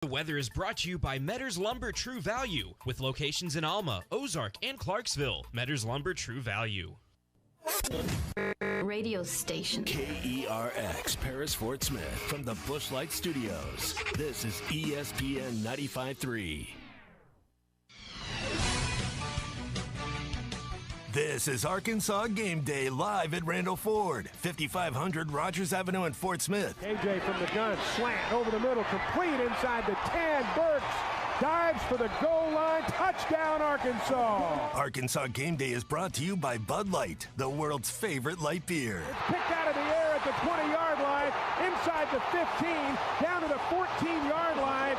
The weather is brought to you by Metters Lumber True Value, with locations in Alma, Ozark, and Clarksville. Metters Lumber True Value. Radio station. KERX, Paris, Fort Smith, from the Budlight Studios. This is ESPN 95.3. This is Arkansas Game Day live at Randall Ford, 5500 Rogers Avenue in Fort Smith. AJ from the gun, slant over the middle, complete inside the 10. Burks dives for the goal line, touchdown Arkansas. Arkansas Game Day is brought to you by Budlight, the world's favorite light beer. It's picked out of the air at the 20-yard line, inside the 15, down to the 14-yard line.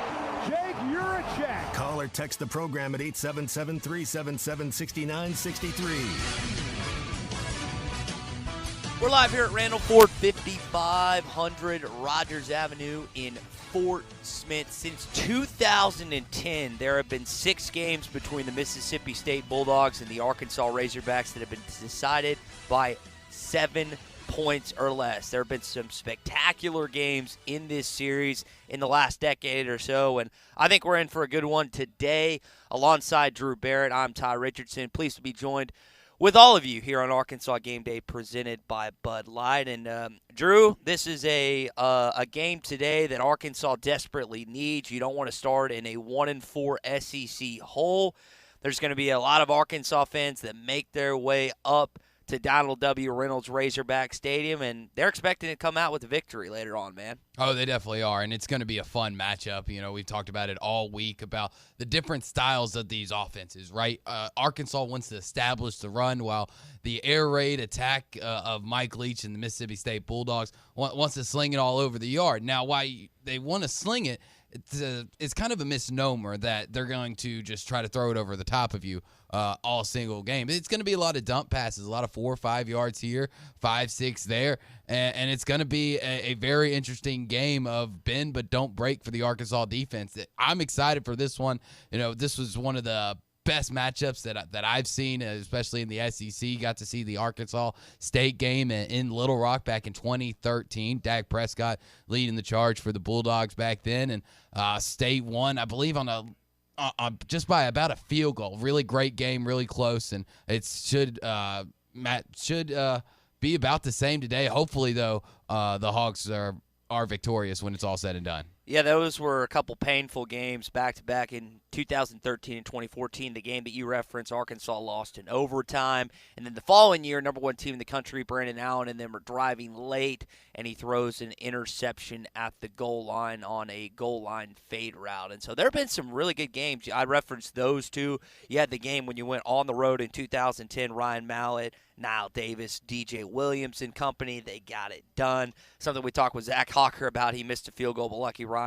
Jake Urachek. Call or text the program at 877-377-6963. We're live here at Randall Ford, 5500 Rogers Avenue in Fort Smith. Since 2010, there have been 6 games between the Mississippi State Bulldogs and the Arkansas Razorbacks that have been decided by 7 points or less. There have been some spectacular games in this series in the last decade or so, and I think we're in for a good one today. Alongside Drew Barrett, I'm Ty Richardson. Pleased to be joined with all of you here on Arkansas Game Day, presented by Budlight. And Drew, this is a game today that Arkansas desperately needs. You don't want to start in a 1-4 SEC hole. There's going to be a lot of Arkansas fans that make their way up to Donald W. Reynolds Razorback Stadium, and they're expecting to come out with a victory later on, man. Oh, they definitely are, and it's going to be a fun matchup. You know, we've talked about it all week, about the different styles of these offenses, right? Arkansas wants to establish the run, while the air raid attack of Mike Leach and the Mississippi State Bulldogs wants to sling it all over the yard. Now, why they want to sling it, it's kind of a misnomer that they're going to just try to throw it over the top of you all single game. It's going to be a lot of dump passes, a lot of 4 or 5 yards here, 5, 6 there, and it's going to be a very interesting game of bend but don't break for the Arkansas defense. I'm excited for this one. You know, this was one of the best matchups that I've seen, especially in the SEC. Got to see the Arkansas State game in Little Rock back in 2013. Dak Prescott leading the charge for the Bulldogs back then, and State won, I believe, on just by about a field goal. Really great game, really close, and it should be about the same today. Hopefully, though, the Hogs are victorious when it's all said and done. Yeah, those were a couple painful games back-to-back in 2013 and 2014. The game that you referenced, Arkansas lost in overtime. And then the following year, number 1 team in the country, Brandon Allen, and them were driving late, and he throws an interception at the goal line on a goal line fade route. And so there have been some really good games. I referenced those two. You had the game when you went on the road in 2010, Ryan Mallett, Nile Davis, DJ Williams and company. They got it done. Something we talked with Zach Hawker about. He missed a field goal, but lucky Ryan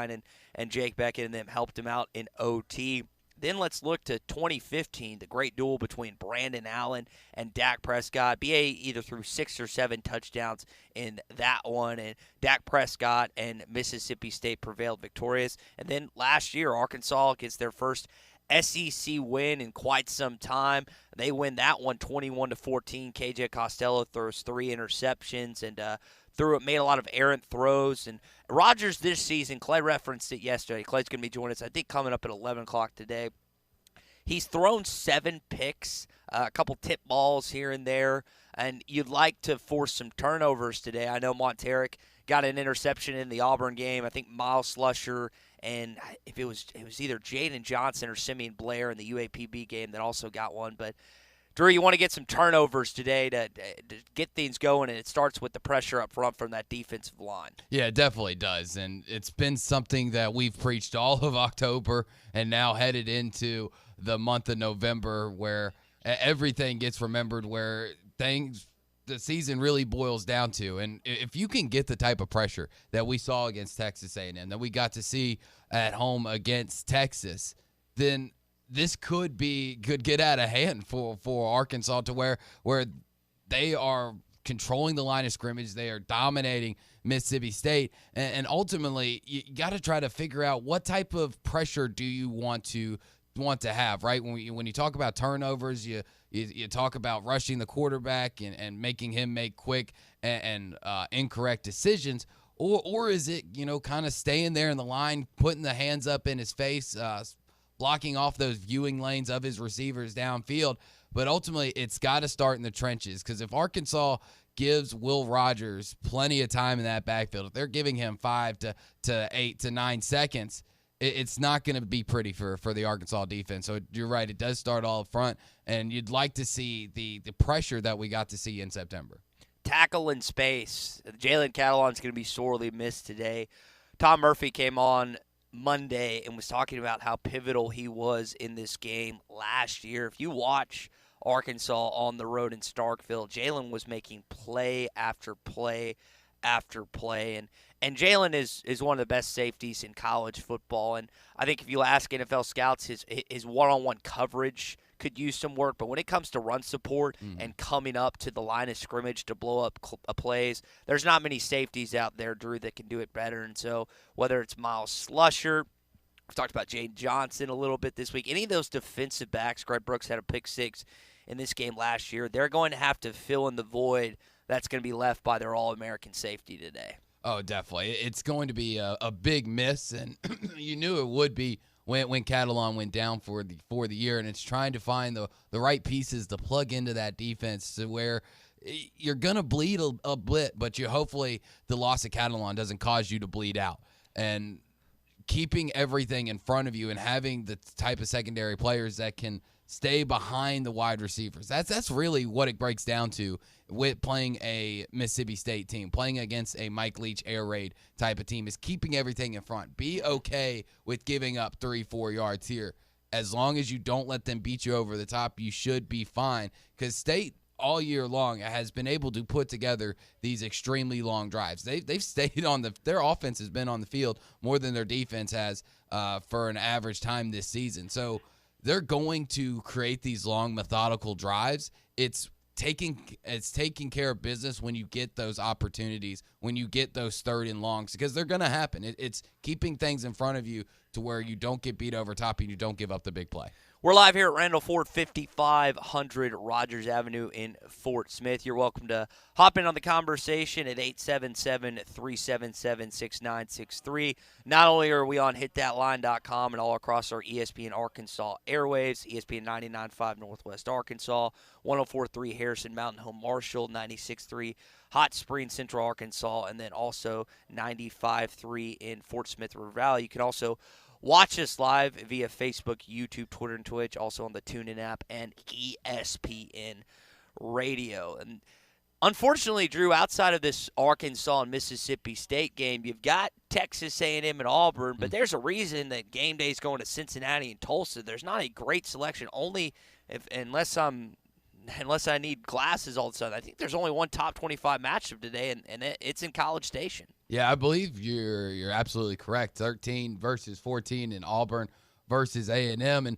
and Jake Beckett and them helped him out in OT. Then let's look to 2015, the great duel between Brandon Allen and Dak Prescott. BA either threw 6 or 7 touchdowns in that one, and Dak Prescott and Mississippi State prevailed victorious. And then last year, Arkansas gets their first SEC win in quite some time. They win that one 21-14. KJ Costello throws 3 interceptions and made a lot of errant throws. And Rogers this season, Clay referenced it yesterday. Clay's going to be joining us, I think, coming up at 11 o'clock today. He's thrown 7 picks, a couple tip balls here and there, and you'd like to force some turnovers today. I know Monteric got an interception in the Auburn game. I think Miles Slusher, and if it was either Jaden Johnson or Simeon Blair in the UAPB game that also got one. But Drew, you want to get some turnovers today to get things going, and it starts with the pressure up front from that defensive line. Yeah, it definitely does, and it's been something that we've preached all of October and now headed into the month of November, where everything gets remembered, where the season really boils down to. And if you can get the type of pressure that we saw against Texas A&M, that we got to see at home against Texas, then this could get out of hand for Arkansas, to where they are controlling the line of scrimmage, they are dominating Mississippi State, and ultimately you got to try to figure out what type of pressure do you want to have, right? When you talk about turnovers, you talk about rushing the quarterback and making him make quick and incorrect decisions, Or is it, kind of staying there in the line, putting the hands up in his face, blocking off those viewing lanes of his receivers downfield? But ultimately, it's got to start in the trenches, because if Arkansas gives Will Rogers plenty of time in that backfield, if they're giving him 5 to 8 to 9 seconds, it's not going to be pretty for the Arkansas defense. So you're right, it does start all up front, and you'd like to see the pressure that we got to see in September. Tackle in space. Jalen Catalon's going to be sorely missed today. Tom Murphy came on Monday and was talking about how pivotal he was in this game last year. If you watch Arkansas on the road in Starkville, Jalen was making play after play after play. And Jalen is one of the best safeties in college football. And I think if you ask NFL scouts, his one-on-one coverage could use some work. But when it comes to run support and coming up to the line of scrimmage to blow up plays, there's not many safeties out there, Drew, that can do it better. And so whether it's Miles Slusher, we've talked about Jane Johnson a little bit this week, any of those defensive backs, Greg Brooks had a pick 6 in this game last year, they're going to have to fill in the void that's going to be left by their All-American safety today. Oh, definitely. It's going to be a big miss, and you knew it would be when Catalon went down for the year, and it's trying to find the right pieces to plug into that defense to where you're going to bleed a bit, but hopefully the loss of Catalon doesn't cause you to bleed out. And keeping everything in front of you and having the type of secondary players that can stay behind the wide receivers. That's really what it breaks down to with playing a Mississippi State team, playing against a Mike Leach air raid type of team, is keeping everything in front. Be okay with giving up 3-4 yards here. As long as you don't let them beat you over the top, you should be fine, because State all year long has been able to put together these extremely long drives. They've stayed on their offense has been on the field more than their defense has for an average time this season. So they're going to create these long, methodical drives. It's taking care of business when you get those opportunities, when you get those 3rd and longs, because they're going to happen. It's keeping things in front of you to where you don't get beat over top and you don't give up the big play. We're live here at Randall Ford, 5500 Rogers Avenue in Fort Smith. You're welcome to hop in on the conversation at 877-377-6963. Not only are we on hitthatline.com and all across our ESPN Arkansas airwaves, ESPN 99.5 Northwest Arkansas, 104.3 Harrison Mountain Home Marshall, 96.3 Hot Springs Central Arkansas, and then also 95.3 in Fort Smith River Valley. You can also watch us live via Facebook, YouTube, Twitter, and Twitch, also on the TuneIn app and ESPN Radio. And unfortunately, Drew, outside of this Arkansas and Mississippi State game, you've got Texas A&M and Auburn, but there's a reason that Gameday is going to Cincinnati and Tulsa. There's not a great selection, unless I need glasses all of a sudden. I think there's only one top 25 matchup today, and it's in College Station. Yeah, I believe you're absolutely correct. 13 versus 14 in Auburn versus A&M, and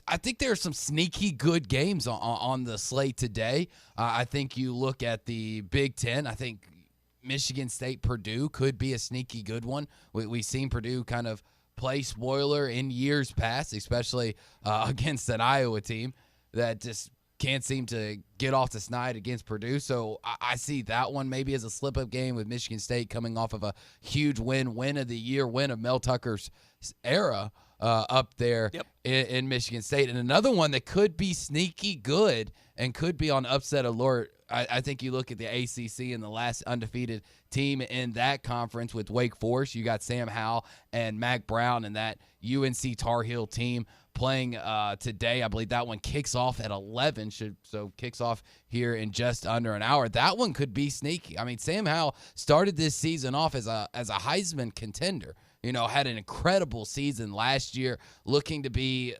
I think there are some sneaky good games on the slate today. I think you look at the Big Ten. I think Michigan State Purdue could be a sneaky good one. We've seen Purdue kind of play spoiler in years past, especially against an Iowa team that just can't seem to get off the snide against Purdue. So I see that one maybe as a slip-up game with Michigan State coming off of a huge win of the year, win of Mel Tucker's era up there in Michigan State. And another one that could be sneaky good and could be on upset alert. I think you look at the ACC and the last undefeated team in that conference with Wake Forest. You got Sam Howell and Mac Brown and that UNC Tar Heel team playing today. I believe that one kicks off at 11, so kicks off here in just under an hour. That one could be sneaky. I mean, Sam Howell started this season off as a Heisman contender. Had an incredible season last year, looking to be,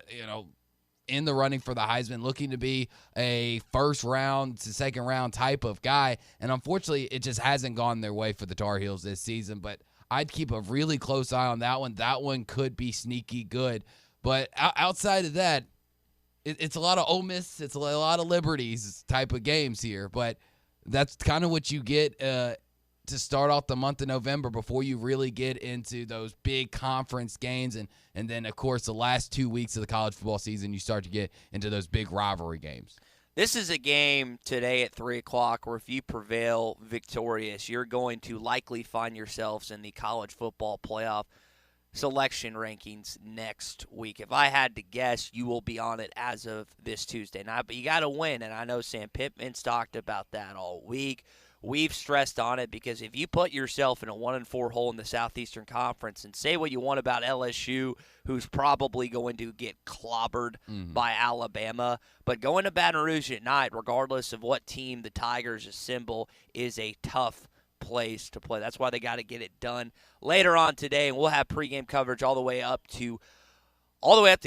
in the running for the Heisman, looking to be a first round to second round type of guy. And unfortunately, it just hasn't gone their way for the Tar Heels this season. But I'd keep a really close eye on that one. That one could be sneaky good. But outside of that, it's a lot of Ole Miss, it's a lot of Liberties type of games here. But that's kind of what you get to start off the month of November before you really get into those big conference games. And then, of course, the last 2 weeks of the college football season, you start to get into those big rivalry games. This is a game today at 3 o'clock where if you prevail victorious, you're going to likely find yourselves in the college football playoff selection rankings next week. If I had to guess, you will be on it as of this Tuesday night. But you got to win, and I know Sam Pittman's talked about that all week. We've stressed on it because if you put yourself in a 1-4 hole in the Southeastern Conference, and say what you want about LSU, who's probably going to get clobbered by Alabama, but going to Baton Rouge at night, regardless of what team the Tigers assemble, is a tough place to play. That's why they got to get it done later on today, and we'll have pregame coverage all the way up to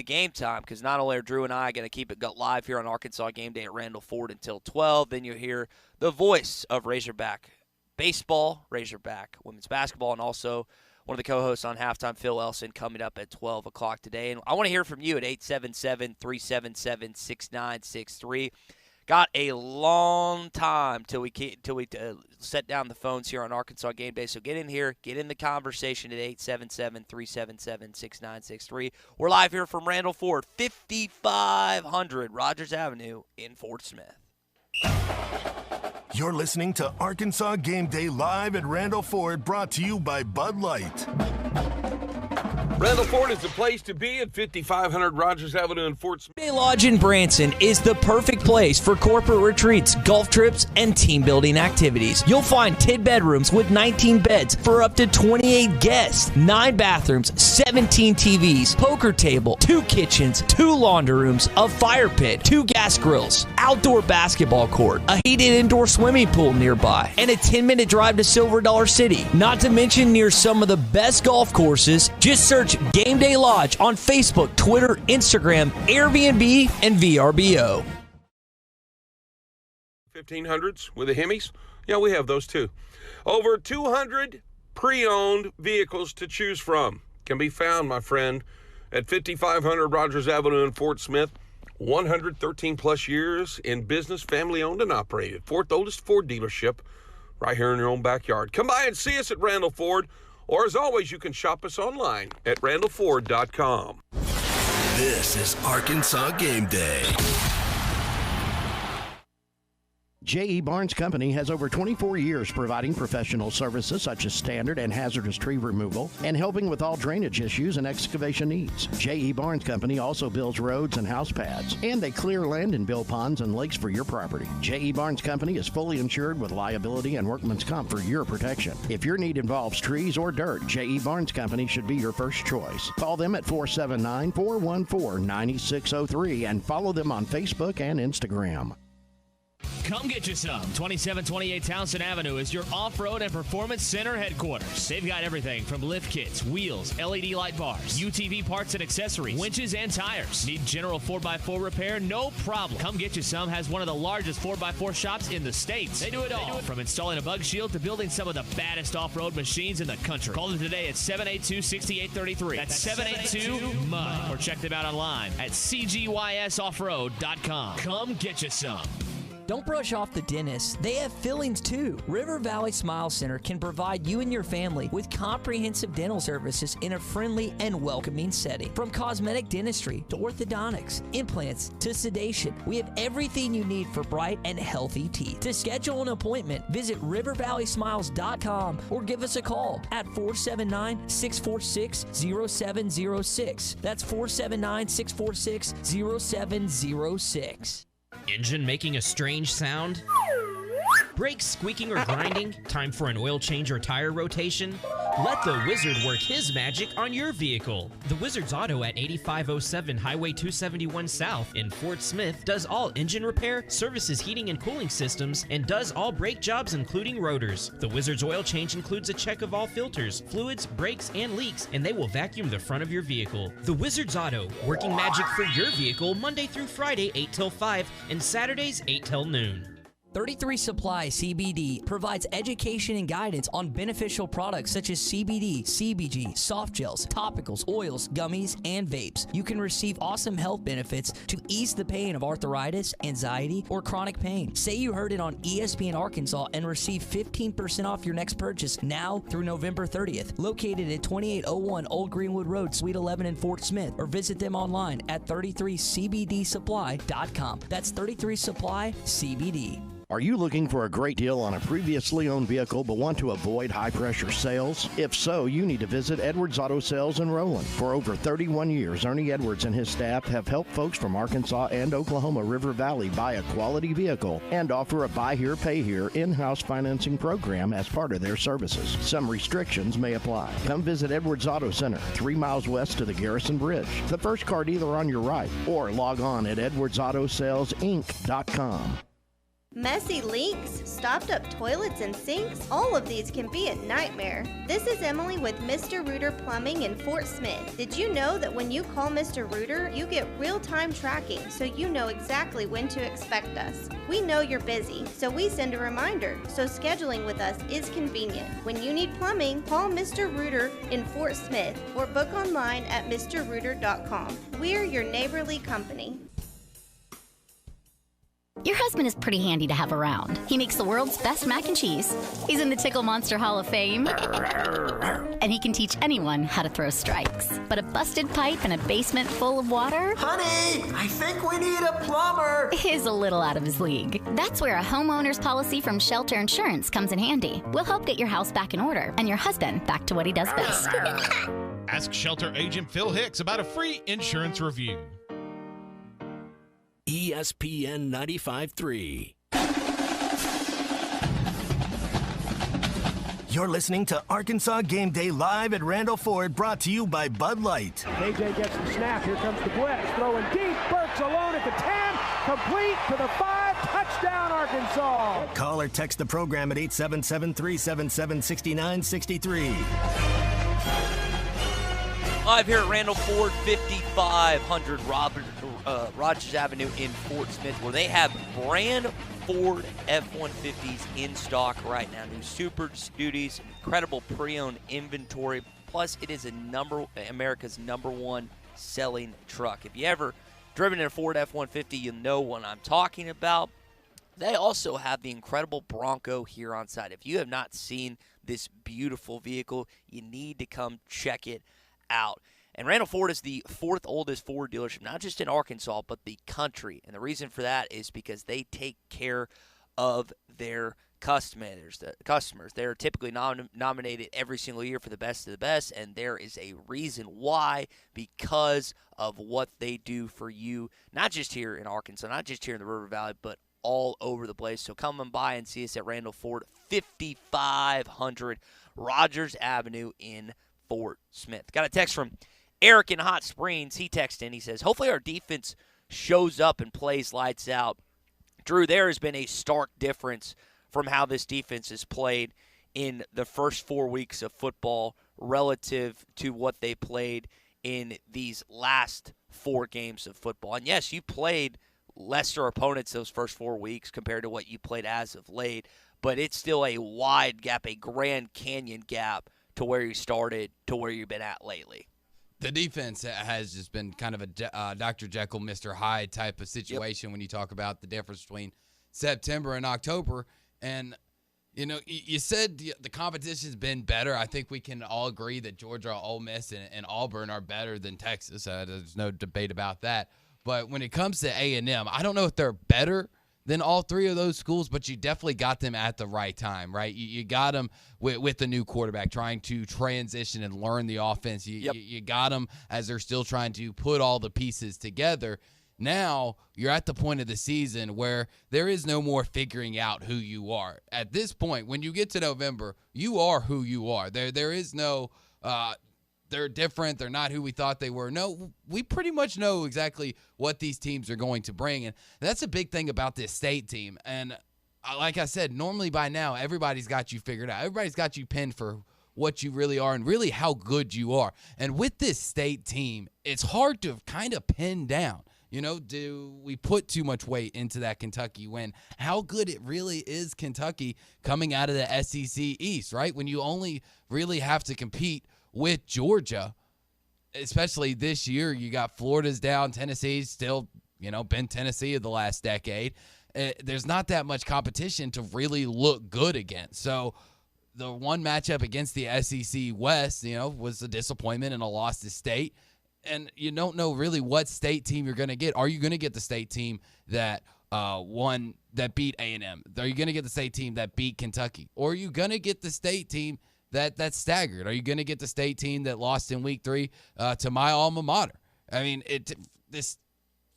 game time, because not only are Drew and I going to keep it live here on Arkansas Game Day at Randall Ford until 12, then you'll hear the voice of Razorback baseball, Razorback women's basketball, and also one of the co-hosts on Halftime, Phil Elson, coming up at 12 o'clock today. And I want to hear from you at 877-377-6963. Got a long time till we set down the phones here on Arkansas Game Day. So get in here, get in the conversation at 877-377-6963. We're live here from Randall Ford, 5500 Rogers Avenue in Fort Smith. You're listening to Arkansas Game Day live at Randall Ford, brought to you by Budlight. Randall Ford is the place to be at 5500 Rogers Avenue in Fort Smith. Gameday Lodge in Branson is the perfect place for corporate retreats, golf trips, and team-building activities. You'll find 10 bedrooms with 19 beds for up to 28 guests, 9 bathrooms, 17 TVs, poker table, 2 kitchens, 2 laundry rooms, a fire pit, 2 gas grills, outdoor basketball court, a heated indoor swimming pool nearby, and a 10-minute drive to Silver Dollar City. Not to mention near some of the best golf courses. Just search Gameday Lodge on Facebook, Twitter, Instagram, Airbnb, and VRBO. 1500s with the Hemis? Yeah, we have those too. Over 200 pre-owned vehicles to choose from can be found, my friend, at 5500 Rogers Avenue in Fort Smith. 113 plus years in business, family owned and operated. 4th oldest Ford dealership right here in your own backyard. Come by and see us at Randall Ford. Or, as always, you can shop us online at randallford.com. This is Arkansas Game Day. J.E. Barnes Company has over 24 years providing professional services such as standard and hazardous tree removal and helping with all drainage issues and excavation needs. J.E. Barnes Company also builds roads and house pads, and they clear land and build ponds and lakes for your property. J.E. Barnes Company is fully insured with liability and workman's comp for your protection. If your need involves trees or dirt, J.E. Barnes Company should be your first choice. Call them at 479-414-9603 and follow them on Facebook and Instagram. Come get you some. 2728 Townsend Avenue is your off-road and performance center headquarters. They've got everything from lift kits, wheels, LED light bars, UTV parts and accessories, winches and tires. Need general 4x4 repair? No problem. Come Get You Some has one of the largest 4x4 shops in the States. They do it all, from installing a bug shield to building some of the baddest off-road machines in the country. Call them today at 782-6833. That's 782-MUD. Or check them out online at cgysoffroad.com. Come get you some. Don't brush off the dentist. They have fillings too. River Valley Smile Center can provide you and your family with comprehensive dental services in a friendly and welcoming setting. From cosmetic dentistry to orthodontics, implants to sedation, we have everything you need for bright and healthy teeth. To schedule an appointment, visit rivervalleysmiles.com or give us a call at 479-646-0706. That's 479-646-0706. Engine making a strange sound? Brakes squeaking or grinding? Time for an oil change or tire rotation? Let the Wizard work his magic on your vehicle. The Wizard's Auto at 8507 Highway 271 South in Fort Smith does all engine repair, services heating and cooling systems, and does all brake jobs including rotors. The Wizard's oil change includes a check of all filters, fluids, brakes, and leaks, and they will vacuum the front of your vehicle. The Wizard's Auto, working magic for your vehicle Monday through Friday 8 till 5 and Saturdays 8 till noon. 33 Supply CBD provides education and guidance on beneficial products such as CBD, CBG, soft gels, topicals, oils, gummies, and vapes. You can receive awesome health benefits to ease the pain of arthritis, anxiety, or chronic pain. Say you heard it on ESPN Arkansas and receive 15% off your next purchase now through November 30th. Located at 2801 Old Greenwood Road, Suite 11 in Fort Smith, or visit them online at 33cbdsupply.com. That's 33 Supply CBD. Are you looking for a great deal on a previously owned vehicle but want to avoid high-pressure sales? If so, you need to visit Edwards Auto Sales in Rowland. For over 31 years, Ernie Edwards and his staff have helped folks from Arkansas and Oklahoma River Valley buy a quality vehicle and offer a buy here, pay here in-house financing program as part of their services. Some restrictions may apply. Come visit Edwards Auto Center, 3 miles west of the Garrison Bridge, the first car dealer on your right, or log on at edwardsautosalesInc.com. Messy leaks, stopped up toilets and sinks, all of these can be a nightmare. This is Emily with Mr. Rooter Plumbing in Fort Smith. Did you know that when you call Mr. Rooter, you get real-time tracking so you know exactly when to expect us? We know you're busy, so we send a reminder, so scheduling with us is convenient. When you need plumbing, call Mr. Rooter in Fort Smith or book online at mrrooter.com. We're your neighborly company. Your husband is pretty handy to have around. He makes the world's best mac and cheese. He's in the Tickle Monster Hall of Fame. And he can teach anyone how to throw strikes. But a busted pipe in a basement full of water? Honey, I think we need a plumber. Is a little out of his league. That's where a homeowner's policy from Shelter Insurance comes in handy. We'll help get your house back in order and your husband back to what he does best. Ask Shelter Agent Phil Hicks about a free insurance review. ESPN 95.3. You're listening to Arkansas Game Day live at Randall Ford, brought to you by Budlight. KJ gets the snap. Here comes the blitz. Throwing deep. Burks alone at the 10. Complete to the 5. Touchdown, Arkansas. Call or text the program at 877-377-6963. Live here at Randall Ford, 5500 Rogers Avenue in Fort Smith, where they have brand Ford F-150s in stock right now. New Super Duties, incredible pre-owned inventory. Plus, it is America's #1 selling truck. If you ever driven in a Ford F-150, you'll know what I'm talking about. They also have the incredible Bronco here on site. If you have not seen this beautiful vehicle, you need to come check it out. And Randall Ford is the 4th oldest Ford dealership, not just in Arkansas, but the country. And the reason for that is because they take care of their customers. They're typically nominated every single year for the best of the best, and there is a reason why, because of what they do for you, not just here in Arkansas, not just here in the River Valley, but all over the place. So come on by and see us at Randall Ford, 5500 Rogers Avenue in Fort Smith. Got a text from Eric in Hot Springs. He texted in. He says, hopefully our defense shows up and plays lights out. Drew, there has been a stark difference from how this defense has played in the first 4 weeks of football relative to what they played in these last 4 games of football. And yes, you played lesser opponents those first 4 weeks compared to what you played as of late, but it's still a wide gap, a Grand Canyon gap to where you started to where you've been at lately. The defense has just been kind of a Dr. Jekyll, Mr. Hyde type of situation when you talk about the difference between September and October. And, you know, you said the competition's been better. I think we can all agree that Georgia, Ole Miss, and Auburn are better than Texas. There's no debate about that. But when it comes to A&M, I don't know if they're better than all 3 of those schools, but you definitely got them at the right time, right? You got them with the new quarterback trying to transition and learn the offense. You got them as they're still trying to put all the pieces together. Now you're at the point of the season where there is no more figuring out who you are. At this point, when you get to November, you are who you are. There is no they're different, they're not who we thought they were. No, we pretty much know exactly what these teams are going to bring, and that's a big thing about this state team. And like I said, normally by now, everybody's got you figured out. Everybody's got you pinned for what you really are and really how good you are. And with this state team, it's hard to kind of pin down. do we put too much weight into that Kentucky win? How good it really is Kentucky coming out of the SEC East, right? When you only really have to compete with Georgia, especially this year, you got Florida's down, Tennessee's still, been Tennessee of the last decade. There's not that much competition to really look good against. So the one matchup against the SEC West, was a disappointment and a loss to State. And you don't know really what State team you're going to get. Are you going to get the State team that that beat A&M? Are you going to get the State team that beat Kentucky? Or are you going to get the State team that's staggered? Are you going to get the State team that lost in week 3 to my alma mater? I mean, this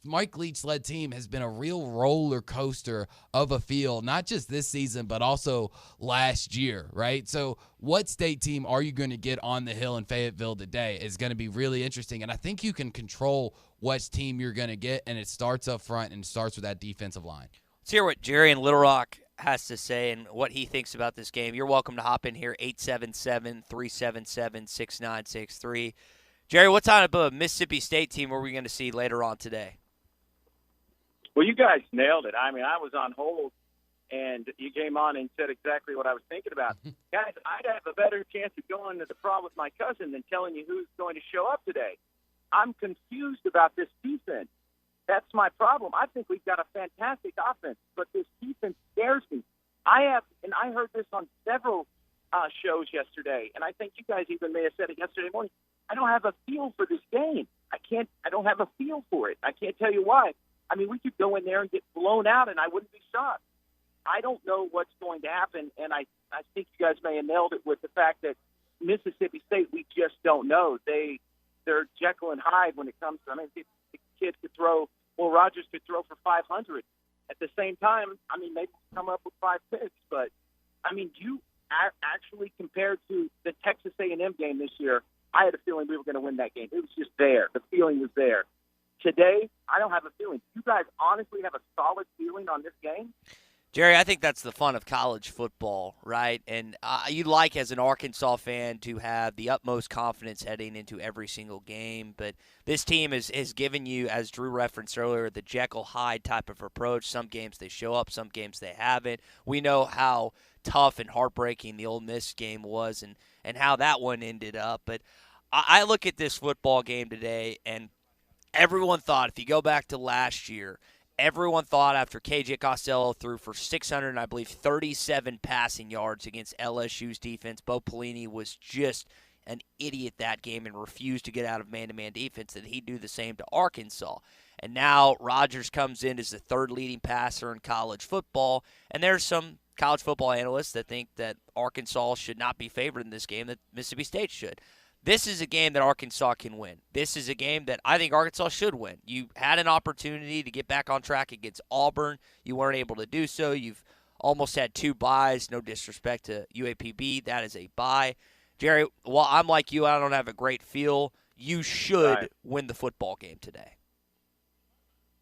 Mike Leach-led team has been a real roller coaster of a field, not just this season, but also last year, right? So what State team are you going to get on the hill in Fayetteville today is going to be really interesting. And I think you can control what team you're going to get, and it starts up front and starts with that defensive line. Let's hear what Jerry in Little Rock has to say and what he thinks about this game. You're welcome to hop in here, 877-377-6963. Jerry, what type of Mississippi State team are we going to see later on today? Well, you guys nailed it. I mean, I was on hold, and you came on and said exactly what I was thinking about. Guys, I'd have a better chance of going to the prom with my cousin than telling you who's going to show up today. I'm confused about this defense. That's my problem. I think we've got a fantastic offense, but this defense scares me. I heard this on several shows yesterday, and I think you guys even may have said it yesterday morning. I don't have a feel for this game. I don't have a feel for it. I can't tell you why. I mean, we could go in there and get blown out, and I wouldn't be shocked. I don't know what's going to happen, and I think you guys may have nailed it with the fact that Mississippi State, we just don't know. They're Jekyll and Hyde when it comes to, the kid could throw, Rogers could throw for 500. At the same time, maybe come up with 5 picks, but, you actually compared to the Texas A&M game this year, I had a feeling we were going to win that game. It was just there. The feeling was there. Today, I don't have a feeling. You guys honestly have a solid feeling on this game? Jerry, I think that's the fun of college football, right? And you like, as an Arkansas fan, to have the utmost confidence heading into every single game. But this team has given you, as Drew referenced earlier, the Jekyll-Hyde type of approach. Some games they show up, some games they haven't. We know how tough and heartbreaking the Ole Miss game was and how that one ended up. But I look at this football game today, and everyone thought, if you go back to last year, everyone thought after KJ Costello threw for 637 passing yards against LSU's defense, Bo Pelini was just an idiot that game and refused to get out of man-to-man defense, that he'd do the same to Arkansas. And now Rodgers comes in as the third leading passer in college football, and there's some college football analysts that think that Arkansas should not be favored in this game, that Mississippi State should. This is a game that Arkansas can win. This is a game that I think Arkansas should win. You had an opportunity to get back on track against Auburn. You weren't able to do so. You've almost had 2 byes. No disrespect to UAPB. That is a bye. Jerry, while I'm like you, I don't have a great feel. You should win the football game today.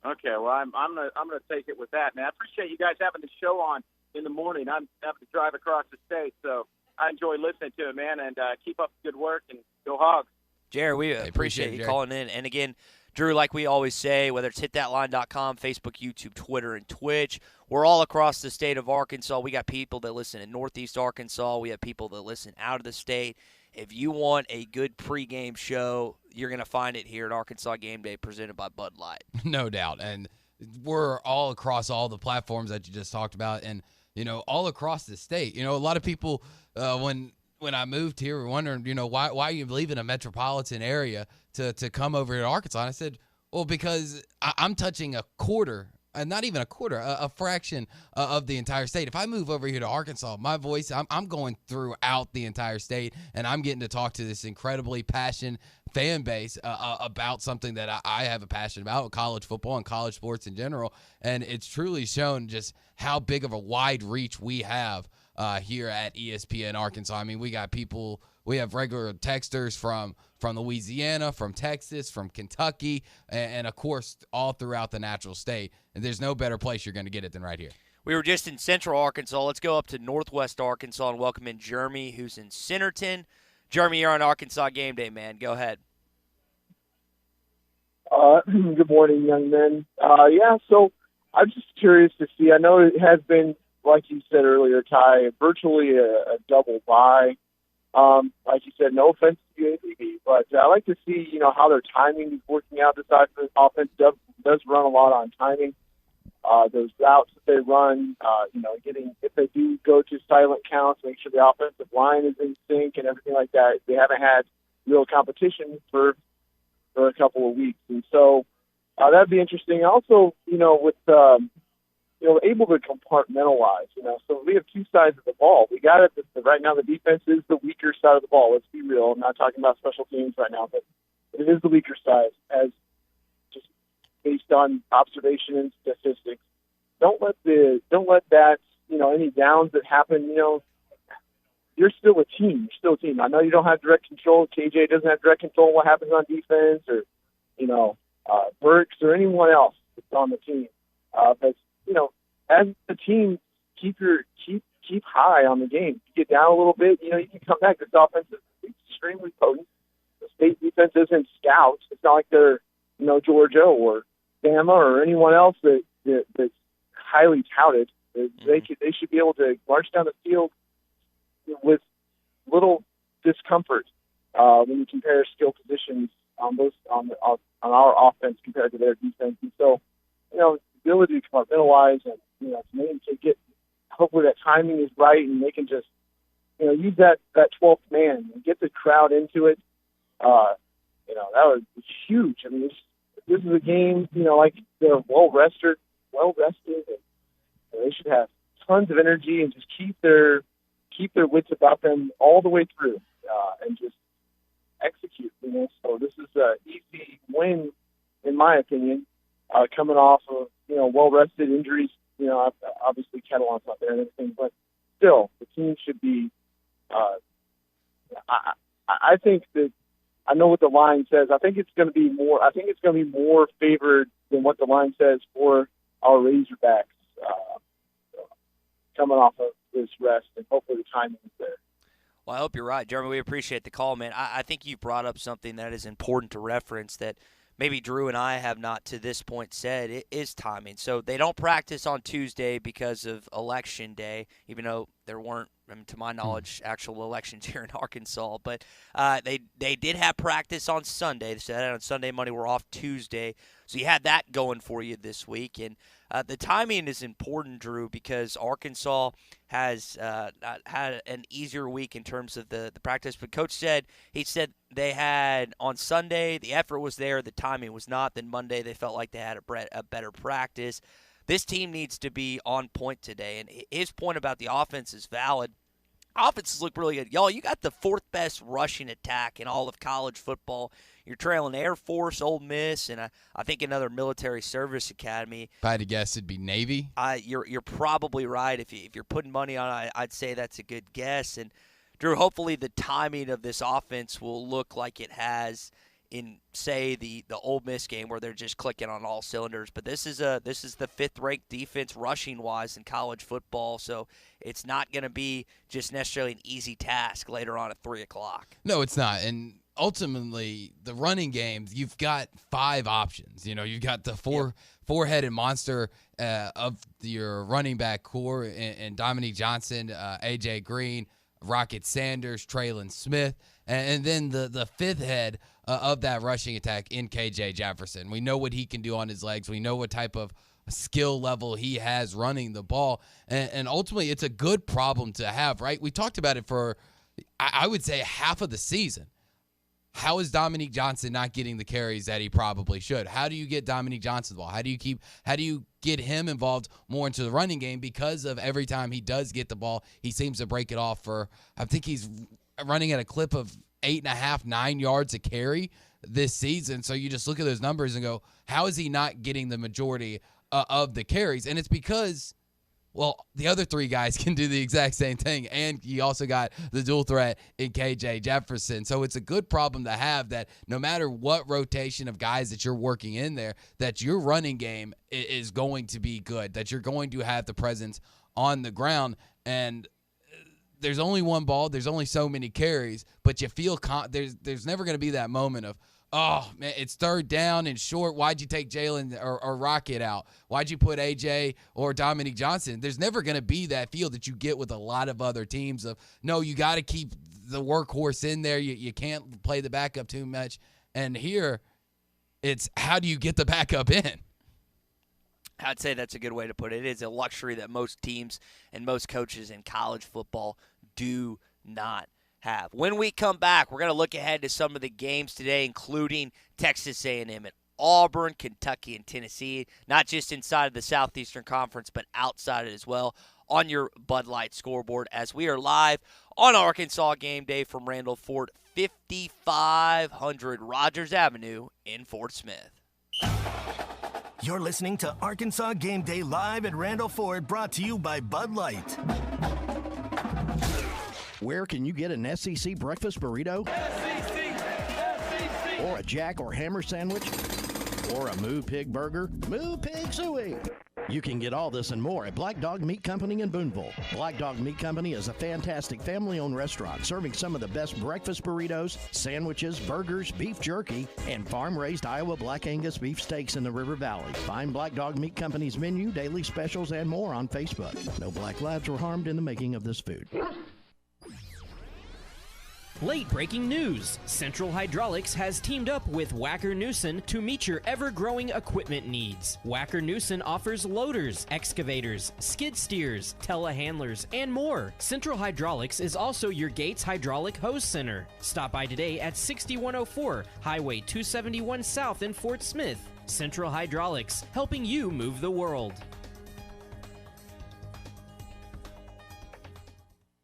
Okay, well, I'm gonna take it with that, man. I appreciate you guys having the show on in the morning. I'm having to drive across the state, so I enjoy listening to it, man, and keep up the good work, and go Hogs. Jerry, we appreciate you calling in. And again, Drew, like we always say, whether it's hitthatline.com, Facebook, YouTube, Twitter, and Twitch, we're all across the state of Arkansas. We got people that listen in Northeast Arkansas. We have people that listen out of the state. If you want a good pregame show, you're going to find it here at Arkansas Gameday, presented by Budlight. No doubt. And we're all across all the platforms that you just talked about, and all across the state. A lot of people, when I moved here, were wondering, why are you leaving a metropolitan area to come over to Arkansas? And I said, well, because I'm touching a quarter, not even a quarter, a fraction of the entire state. If I move over here to Arkansas, my voice, I'm going throughout the entire state, and I'm getting to talk to this incredibly passionate fan base about something that I have a passion about, college football and college sports in general. And it's truly shown just how big of a wide reach we have here at ESPN Arkansas. I mean, we got people, we have regular texters from Louisiana, from Texas, from Kentucky, and of course, all throughout the natural state. And there's no better place you're going to get it than right here. We were just in Central Arkansas. Let's go up to Northwest Arkansas and welcome in Jeremy, who's in Centerton. Jeremy, you're on Arkansas Game Day, man. Go ahead. Good morning, young men. So I'm just curious to see. I know it has been, like you said earlier, Ty, virtually a double bye. Like you said, no offense to UAPB, but I like to see, how their timing is working out. This offense does run a lot on timing. Those routes that they run, if they do go to silent counts, make sure the offensive line is in sync and everything like that. They haven't had real competition for a couple of weeks. And so that'd be interesting. Also, with able to compartmentalize, so we have two sides of the ball. We got it. Right now, the defense is the weaker side of the ball. Let's be real. I'm not talking about special teams right now, but it is the weaker side, as just based on observation and statistics. Don't let that, any downs that happen, you're still a team. You're still a team. I know you don't have direct control. KJ doesn't have direct control of what happens on defense, or, Burks or anyone else that's on the team. But, as a team, keep high on the game. You get down a little bit, you can come back. This offense is extremely potent. The state defense isn't scouts. It's not like they're, Georgia or Bama or anyone else that's highly touted. They should be able to march down the field with little discomfort when you compare skill positions on our offense compared to their defense. And so, the ability to compartmentalize and to get, hopefully that timing is right and they can just use that 12th man and get the crowd into it. That was huge. I mean, this is a game, like they're well rested, and they should have tons of energy and just keep their wits about them all the way through, and just execute. So this is an easy win, in my opinion, coming off of well rested injuries. Obviously Catalon's not there and everything, but still, the team should be. I think that. I know what the line says. I think it's going to be more. I think it's going to be more favored than what the line says for our Razorbacks coming off of this rest, and hopefully the timing is there. Well, I hope you're right, Jeremy. We appreciate the call, man. I think you brought up something that is important to reference that maybe Drew and I have not to this point said. It is timing. So they don't practice on Tuesday because of Election Day, even though there weren't, to my knowledge, actual elections here in Arkansas. But they did have practice on Sunday. They said on Sunday, Monday, we're off Tuesday. So you had that going for you this week. And the timing is important, Drew, because Arkansas has had an easier week in terms of the practice. But Coach said, they had on Sunday, the effort was there, the timing was not. Then Monday, they felt like they had a better practice. This team needs to be on point today. And his point about the offense is valid. Offenses look really good. Y'all, you got the fourth best rushing attack in all of college football. You're trailing Air Force, Ole Miss, and I think another military service academy. If I had to guess, it'd be Navy. You're probably right. If you're putting money on it, I'd say that's a good guess. And, Drew, hopefully the timing of this offense will look like it has in, say, the Ole Miss game where they're just clicking on all cylinders. But this is the fifth-ranked defense rushing-wise in college football, so it's not going to be just necessarily an easy task later on at 3 o'clock. No, it's not. And ultimately, the running games, you've got 5 options. You've got the four-headed monster of your running back core and Dominique Johnson, A.J. Green, Rocket Sanders, Traylon Smith, and then the fifth head of that rushing attack in KJ Jefferson. We know what he can do on his legs. We know what type of skill level he has running the ball. And ultimately, it's a good problem to have, right? We talked about it for, I would say, half of the season. How is Dominique Johnson not getting the carries that he probably should? How do you get Dominique Johnson the ball? How do you get him involved more into the running game? Because of every time he does get the ball, he seems to break it off for, I think he's running at a clip of 8.5, 9 yards a carry this season. So you just look at those numbers and go, how is he not getting the majority of the carries? And it's because, well, the other 3 guys can do the exact same thing, and you also got the dual threat in KJ Jefferson. So it's a good problem to have that no matter what rotation of guys that you're working in there, that your running game is going to be good, that you're going to have the presence on the ground. And there's only one ball, there's only so many carries, but you feel there's never going to be that moment of, oh, man, it's third down and short. Why'd you take Jalen or Rocket out? Why'd you put AJ or Dominique Johnson? There's never going to be that feel that you get with a lot of other teams of, no, you got to keep the workhorse in there. You can't play the backup too much. And here, it's how do you get the backup in? I'd say that's a good way to put it. It is a luxury that most teams and most coaches in college football do not have. When we come back, we're going to look ahead to some of the games today, including Texas A&M and Auburn, Kentucky, and Tennessee, not just inside of the Southeastern Conference, but outside it as well, on your Budlight scoreboard as we are live on Arkansas Game Day from Randall Ford, 5500 Rogers Avenue in Fort Smith. You're listening to Arkansas Game Day live at Randall Ford, brought to you by Budlight. Where can you get an SEC breakfast burrito? SEC. Or a Jack or Hammer sandwich? Or a Moo Pig burger? Moo Pig Suey! You can get all this and more at Black Dog Meat Company in Booneville. Black Dog Meat Company is a fantastic family-owned restaurant serving some of the best breakfast burritos, sandwiches, burgers, beef jerky, and farm-raised Iowa Black Angus beef steaks in the River Valley. Find Black Dog Meat Company's menu, daily specials, and more on Facebook. No black lives were harmed in the making of this food. Late breaking news. Central Hydraulics has teamed up with Wacker Neuson to meet your ever-growing equipment needs. Wacker Neuson offers loaders, excavators, skid steers, telehandlers, and more. Central Hydraulics is also your Gates Hydraulic Hose Center. Stop by today at 6104 Highway 271 South in Fort Smith. Central Hydraulics, helping you move the world.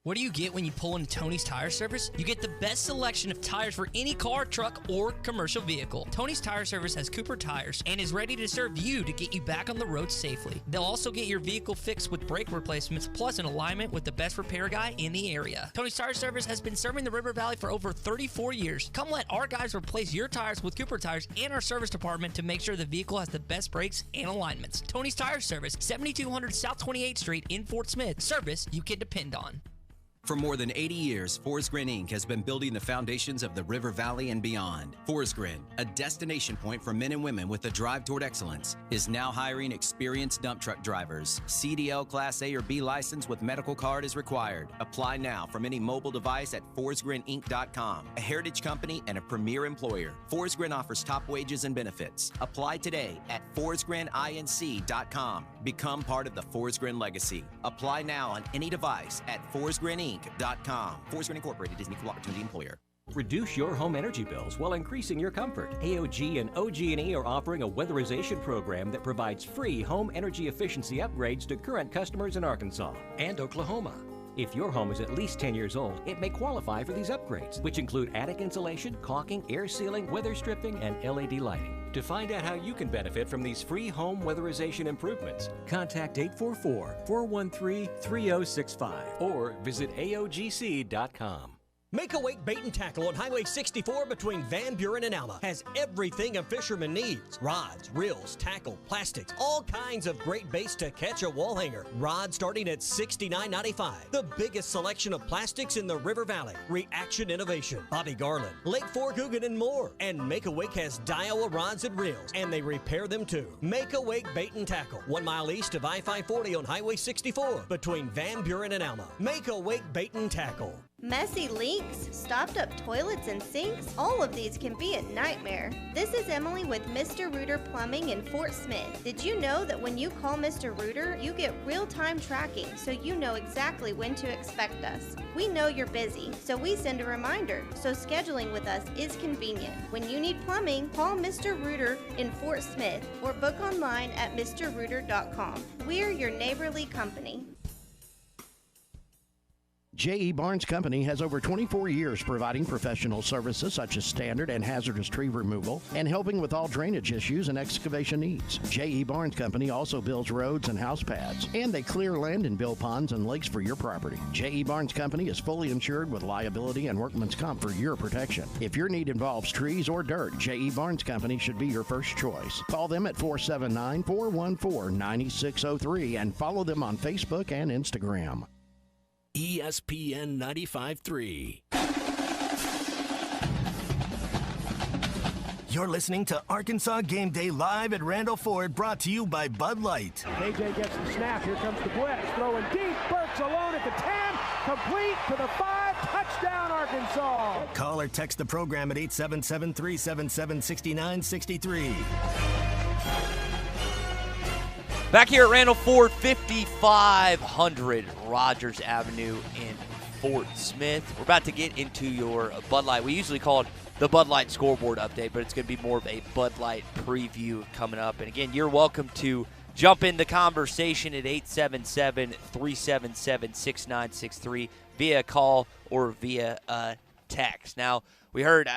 What do you get when you pull into Tony's Tire Service? You get the best selection of tires for any car, truck, or commercial vehicle. Tony's Tire Service has Cooper tires and is ready to serve you to get you back on the road safely. They'll also get your vehicle fixed with brake replacements plus an alignment with the best repair guy in the area. Tony's Tire Service has been serving the River Valley for over 34 years. Come let our guys replace your tires with Cooper tires and our service department to make sure the vehicle has the best brakes and alignments. Tony's Tire Service, 7200 South 28th Street in Fort Smith. Service you can depend on. For more than 80 years, Forest Grin Inc. has been building the foundations of the River Valley and beyond. Forest Grin, a destination point for men and women with a drive toward excellence, is now hiring experienced dump truck drivers. CDL Class A or B license with medical card is required. Apply now from any mobile device at forestgrininc.com, a heritage company and a premier employer. Forest Grin offers top wages and benefits. Apply today at forestgrininc.com. Become part of the Forest Grin legacy. Apply now on any device at forestgrininc.com. Forest Grin Incorporated is an equal opportunity employer. Reduce your home energy bills while increasing your comfort. AOG and OG&E are offering a weatherization program that provides free home energy efficiency upgrades to current customers in Arkansas and Oklahoma. If your home is at least 10 years old, it may qualify for these upgrades, which include attic insulation, caulking, air sealing, weather stripping, and LED lighting. To find out how you can benefit from these free home weatherization improvements, contact 844-413-3065 or visit AOGC.com. Make Awake Bait and Tackle on Highway 64 between Van Buren and Alma has everything a fisherman needs. Rods, reels, tackle, plastics, all kinds of great baits to catch a wall hanger. Rods starting at $69.95. The biggest selection of plastics in the River Valley. Reaction Innovation, Bobby Garland, Lake Fork Hugin, and more. And Make Awake has Daiwa rods and reels, and they repair them too. Make Awake Bait and Tackle, 1 mile east of I-540 on Highway 64 between Van Buren and Alma. Make Awake Bait and Tackle. Messy leaks, stopped up toilets and sinks, all of these can be a nightmare. This is Emily with Mr. Rooter Plumbing in Fort Smith. Did you know that when you call Mr. Rooter, you get real-time tracking so you know exactly when to expect us? We know you're busy, so we send a reminder, so scheduling with us is convenient. When you need plumbing, call Mr. Rooter in Fort Smith or book online at mrrooter.com. We're your neighborly company. J.E. Barnes Company has over 24 years providing professional services such as standard and hazardous tree removal and helping with all drainage issues and excavation needs. J.E. Barnes Company also builds roads and house pads, and they clear land and build ponds and lakes for your property. J.E. Barnes Company is fully insured with liability and workman's comp for your protection. If your need involves trees or dirt, J.E. Barnes Company should be your first choice. Call them at 479-414-9603 and follow them on Facebook and Instagram. ESPN 95.3. You're listening to Arkansas Game Day live at Randall Ford, brought to you by Budlight. KJ gets the snap. Here comes the blitz. Throwing deep. Burks alone at the 10. Complete to the 5. Touchdown, Arkansas. Call or text the program at 877-377-6963. Back here at Randall Ford, 5500 Rogers Avenue in Fort Smith. We're about to get into your Bud Light. We usually call it the Bud Light scoreboard update, but it's going to be more of a Bud Light preview coming up. And again, you're welcome to jump in the conversation at 877-377-6963 via call or via text. Now, we heard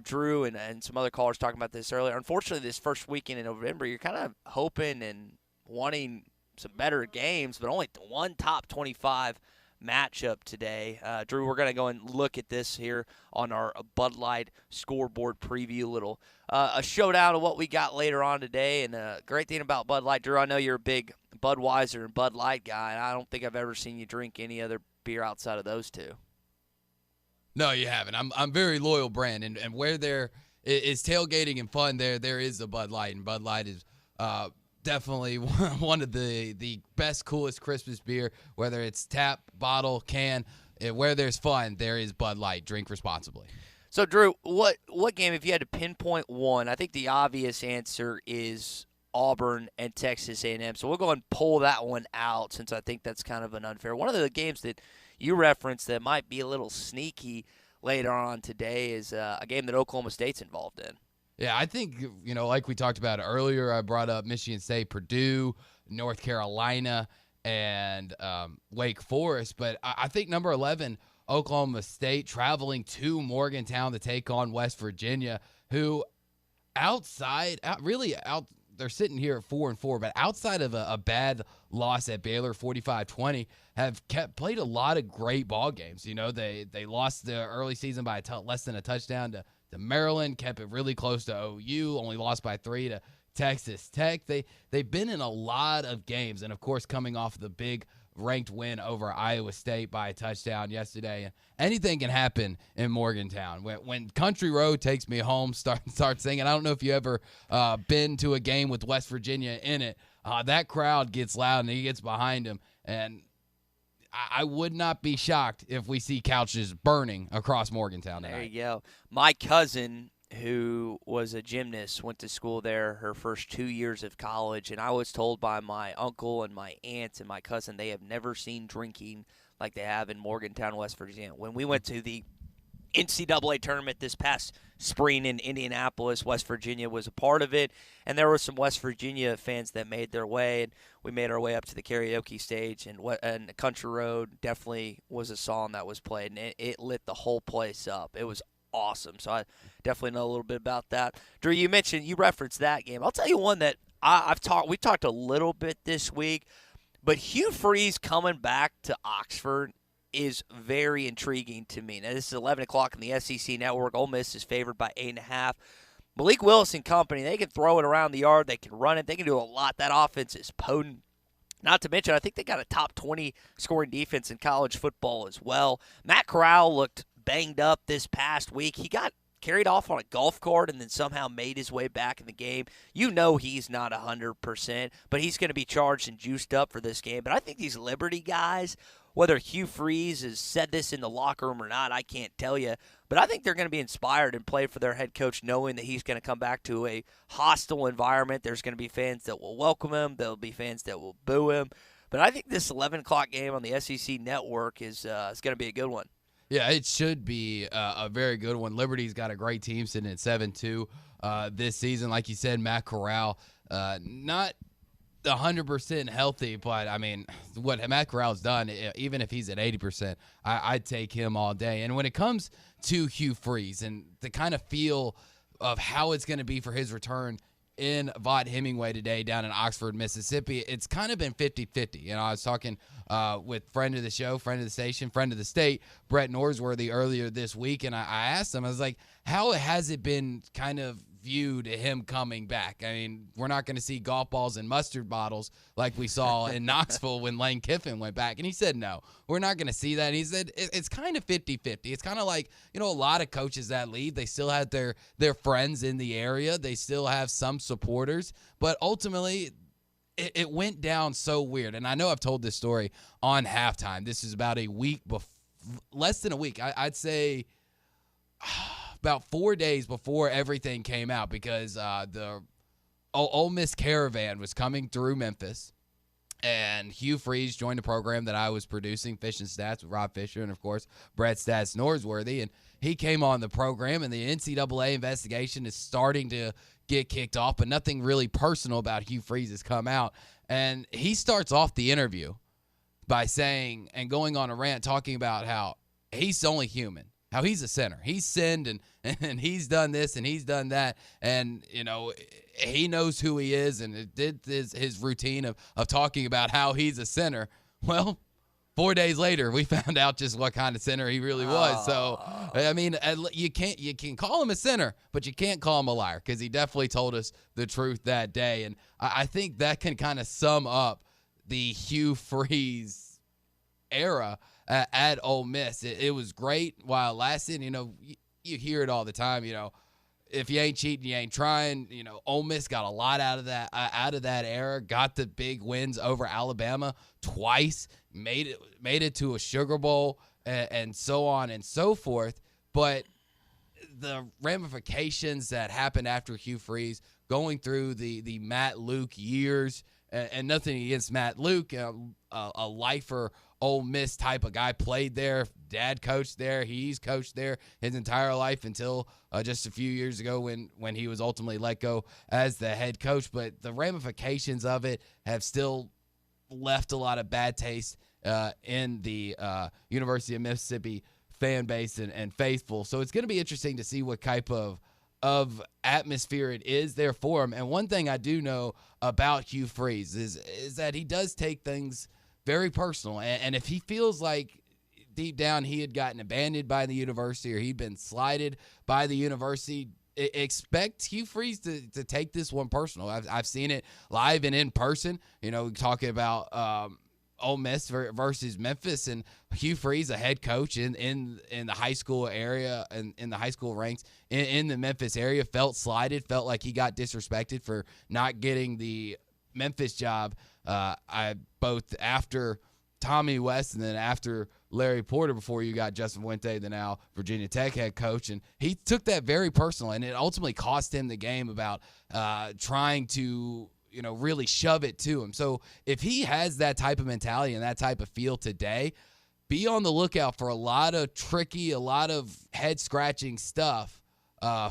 Drew and some other callers talking about this earlier. Unfortunately, this first weekend in November, you're kind of hoping and wanting some better games, but only one top 25 matchup today. Drew, we're going to go and look at this here on our Bud Light scoreboard preview, a showdown of what we got later on today. And the great thing about Bud Light, Drew, I know you're a big Budweiser and Bud Light guy, and I don't think I've ever seen you drink any other beer outside of those two. No, you haven't. I'm very loyal brand, and where there is tailgating and fun, there is a Bud Light, and Bud Light is definitely one of the best, coolest Christmas beer, whether it's tap, bottle, can. Where there's fun, there is Bud Light. Drink responsibly. So, Drew, what game, if you had to pinpoint one, I think the obvious answer is Auburn and Texas A&M. So we'll go and pull that one out since I think that's kind of an unfair. One of the games that you referenced that might be a little sneaky later on today is a game that Oklahoma State's involved in. Yeah, I think, like we talked about earlier, I brought up Michigan State, Purdue, North Carolina, and Wake Forest. But I think number 11, Oklahoma State, traveling to Morgantown to take on West Virginia, who they're sitting here at 4-4, but outside of a bad loss at Baylor, 45-20, have played a lot of great ball games. They lost the early season by less than a touchdown to Maryland, kept it really close to OU, only lost by 3 to Texas Tech. They've been in a lot of games, and of course coming off the big ranked win over Iowa State by a touchdown yesterday. And anything can happen in Morgantown. When Country Road Takes Me Home start singing, I don't know if you ever been to a game with West Virginia in it. That crowd gets loud and he gets behind him, and I would not be shocked if we see couches burning across Morgantown tonight. There you go. My cousin, who was a gymnast, went to school there her first 2 years of college, and I was told by my uncle and my aunts and my cousin they have never seen drinking like they have in Morgantown, West Virginia. When we went to the NCAA tournament this past spring in Indianapolis, West Virginia was a part of it, and there were some West Virginia fans that made their way, and we made our way up to the karaoke stage, and Country Road definitely was a song that was played, and it lit the whole place up. It was awesome, so I definitely know a little bit about that. Drew, you referenced that game. I'll tell you one that we talked a little bit this week, but Hugh Freeze coming back to Oxford is very intriguing to me. Now, this is 11 o'clock in the SEC Network. Ole Miss is favored by 8.5. Malik Willis and company, they can throw it around the yard. They can run it. They can do a lot. That offense is potent. Not to mention, I think they got a top 20 scoring defense in college football as well. Matt Corral looked banged up this past week. He got carried off on a golf cart and then somehow made his way back in the game. He's not 100%, but he's going to be charged and juiced up for this game. But I think these Liberty guys, whether Hugh Freeze has said this in the locker room or not, I can't tell you. But I think they're going to be inspired and play for their head coach knowing that he's going to come back to a hostile environment. There's going to be fans that will welcome him. There'll be fans that will boo him. But I think this 11 o'clock game on the SEC Network is going to be a good one. Yeah, it should be a very good one. Liberty's got a great team sitting at 7-2 this season. Like you said, Matt Corral, not 100% healthy, but, I mean, what Matt Corral's done, even if he's at 80%, I'd take him all day. And when it comes to Hugh Freeze and the kind of feel of how it's going to be for his return in Vaught Hemingway today down in Oxford, Mississippi, it's kind of been 50-50. I was talking with friend of the show, friend of the station, friend of the state, Brett Norsworthy, earlier this week, and I asked him, I was like, how has it been kind of view to him coming back. I mean, we're not going to see golf balls and mustard bottles like we saw in Knoxville when Lane Kiffin went back. And he said, no, we're not going to see that. And he said it's kind of 50-50. It's kind of like, a lot of coaches that leave, they still have their friends in the area. They still have some supporters. But ultimately, it went down so weird. And I know I've told this story on halftime. This is about a week less than a week. I'd say about 4 days before everything came out, because the Ole Miss caravan was coming through Memphis, and Hugh Freeze joined the program that I was producing, Fish and Stats with Rob Fisher, and, of course, Brett Stats Norsworthy. And he came on the program, and the NCAA investigation is starting to get kicked off, but nothing really personal about Hugh Freeze has come out. And he starts off the interview by saying and going on a rant talking about how he's only human, how he's a sinner. He's sinned and he's done this and he's done that. And, he knows who he is, and it did his routine of talking about how he's a sinner. Well, 4 days later, we found out just what kind of sinner he really was. So, I mean, you can call him a sinner, but you can't call him a liar, because he definitely told us the truth that day. And I think that can kind of sum up the Hugh Freeze era at Ole Miss. It was great while it lasted. You hear it all the time. If you ain't cheating, you ain't trying. Ole Miss got a lot out of that era. Got the big wins over Alabama twice. Made it to a Sugar Bowl and so on and so forth. But the ramifications that happened after Hugh Freeze, going through the Matt Luke years, and nothing against Matt Luke, a lifer Ole Miss type of guy, played there, dad coached there, he's coached there his entire life until just a few years ago when he was ultimately let go as the head coach. But the ramifications of it have still left a lot of bad taste in the University of Mississippi fan base and faithful. So it's going to be interesting to see what type of atmosphere it is there for him. And one thing I do know about Hugh Freeze is that he does take things very personal. And if he feels like deep down he had gotten abandoned by the university, or he'd been slighted by the university, expect Hugh Freeze to take this one personal. I've seen it live and in person. Talking about Ole Miss versus Memphis, and Hugh Freeze, a head coach in the high school area and in the high school ranks in the Memphis area, felt slighted, felt like he got disrespected for not getting the Memphis job. Both after Tommy West and then after Larry Porter, before you got Justin Fuente, the now Virginia Tech head coach. And he took that very personal, and it ultimately cost him the game about trying to really shove it to him. So if he has that type of mentality and that type of feel today, be on the lookout for a lot of tricky, a lot of head-scratching stuff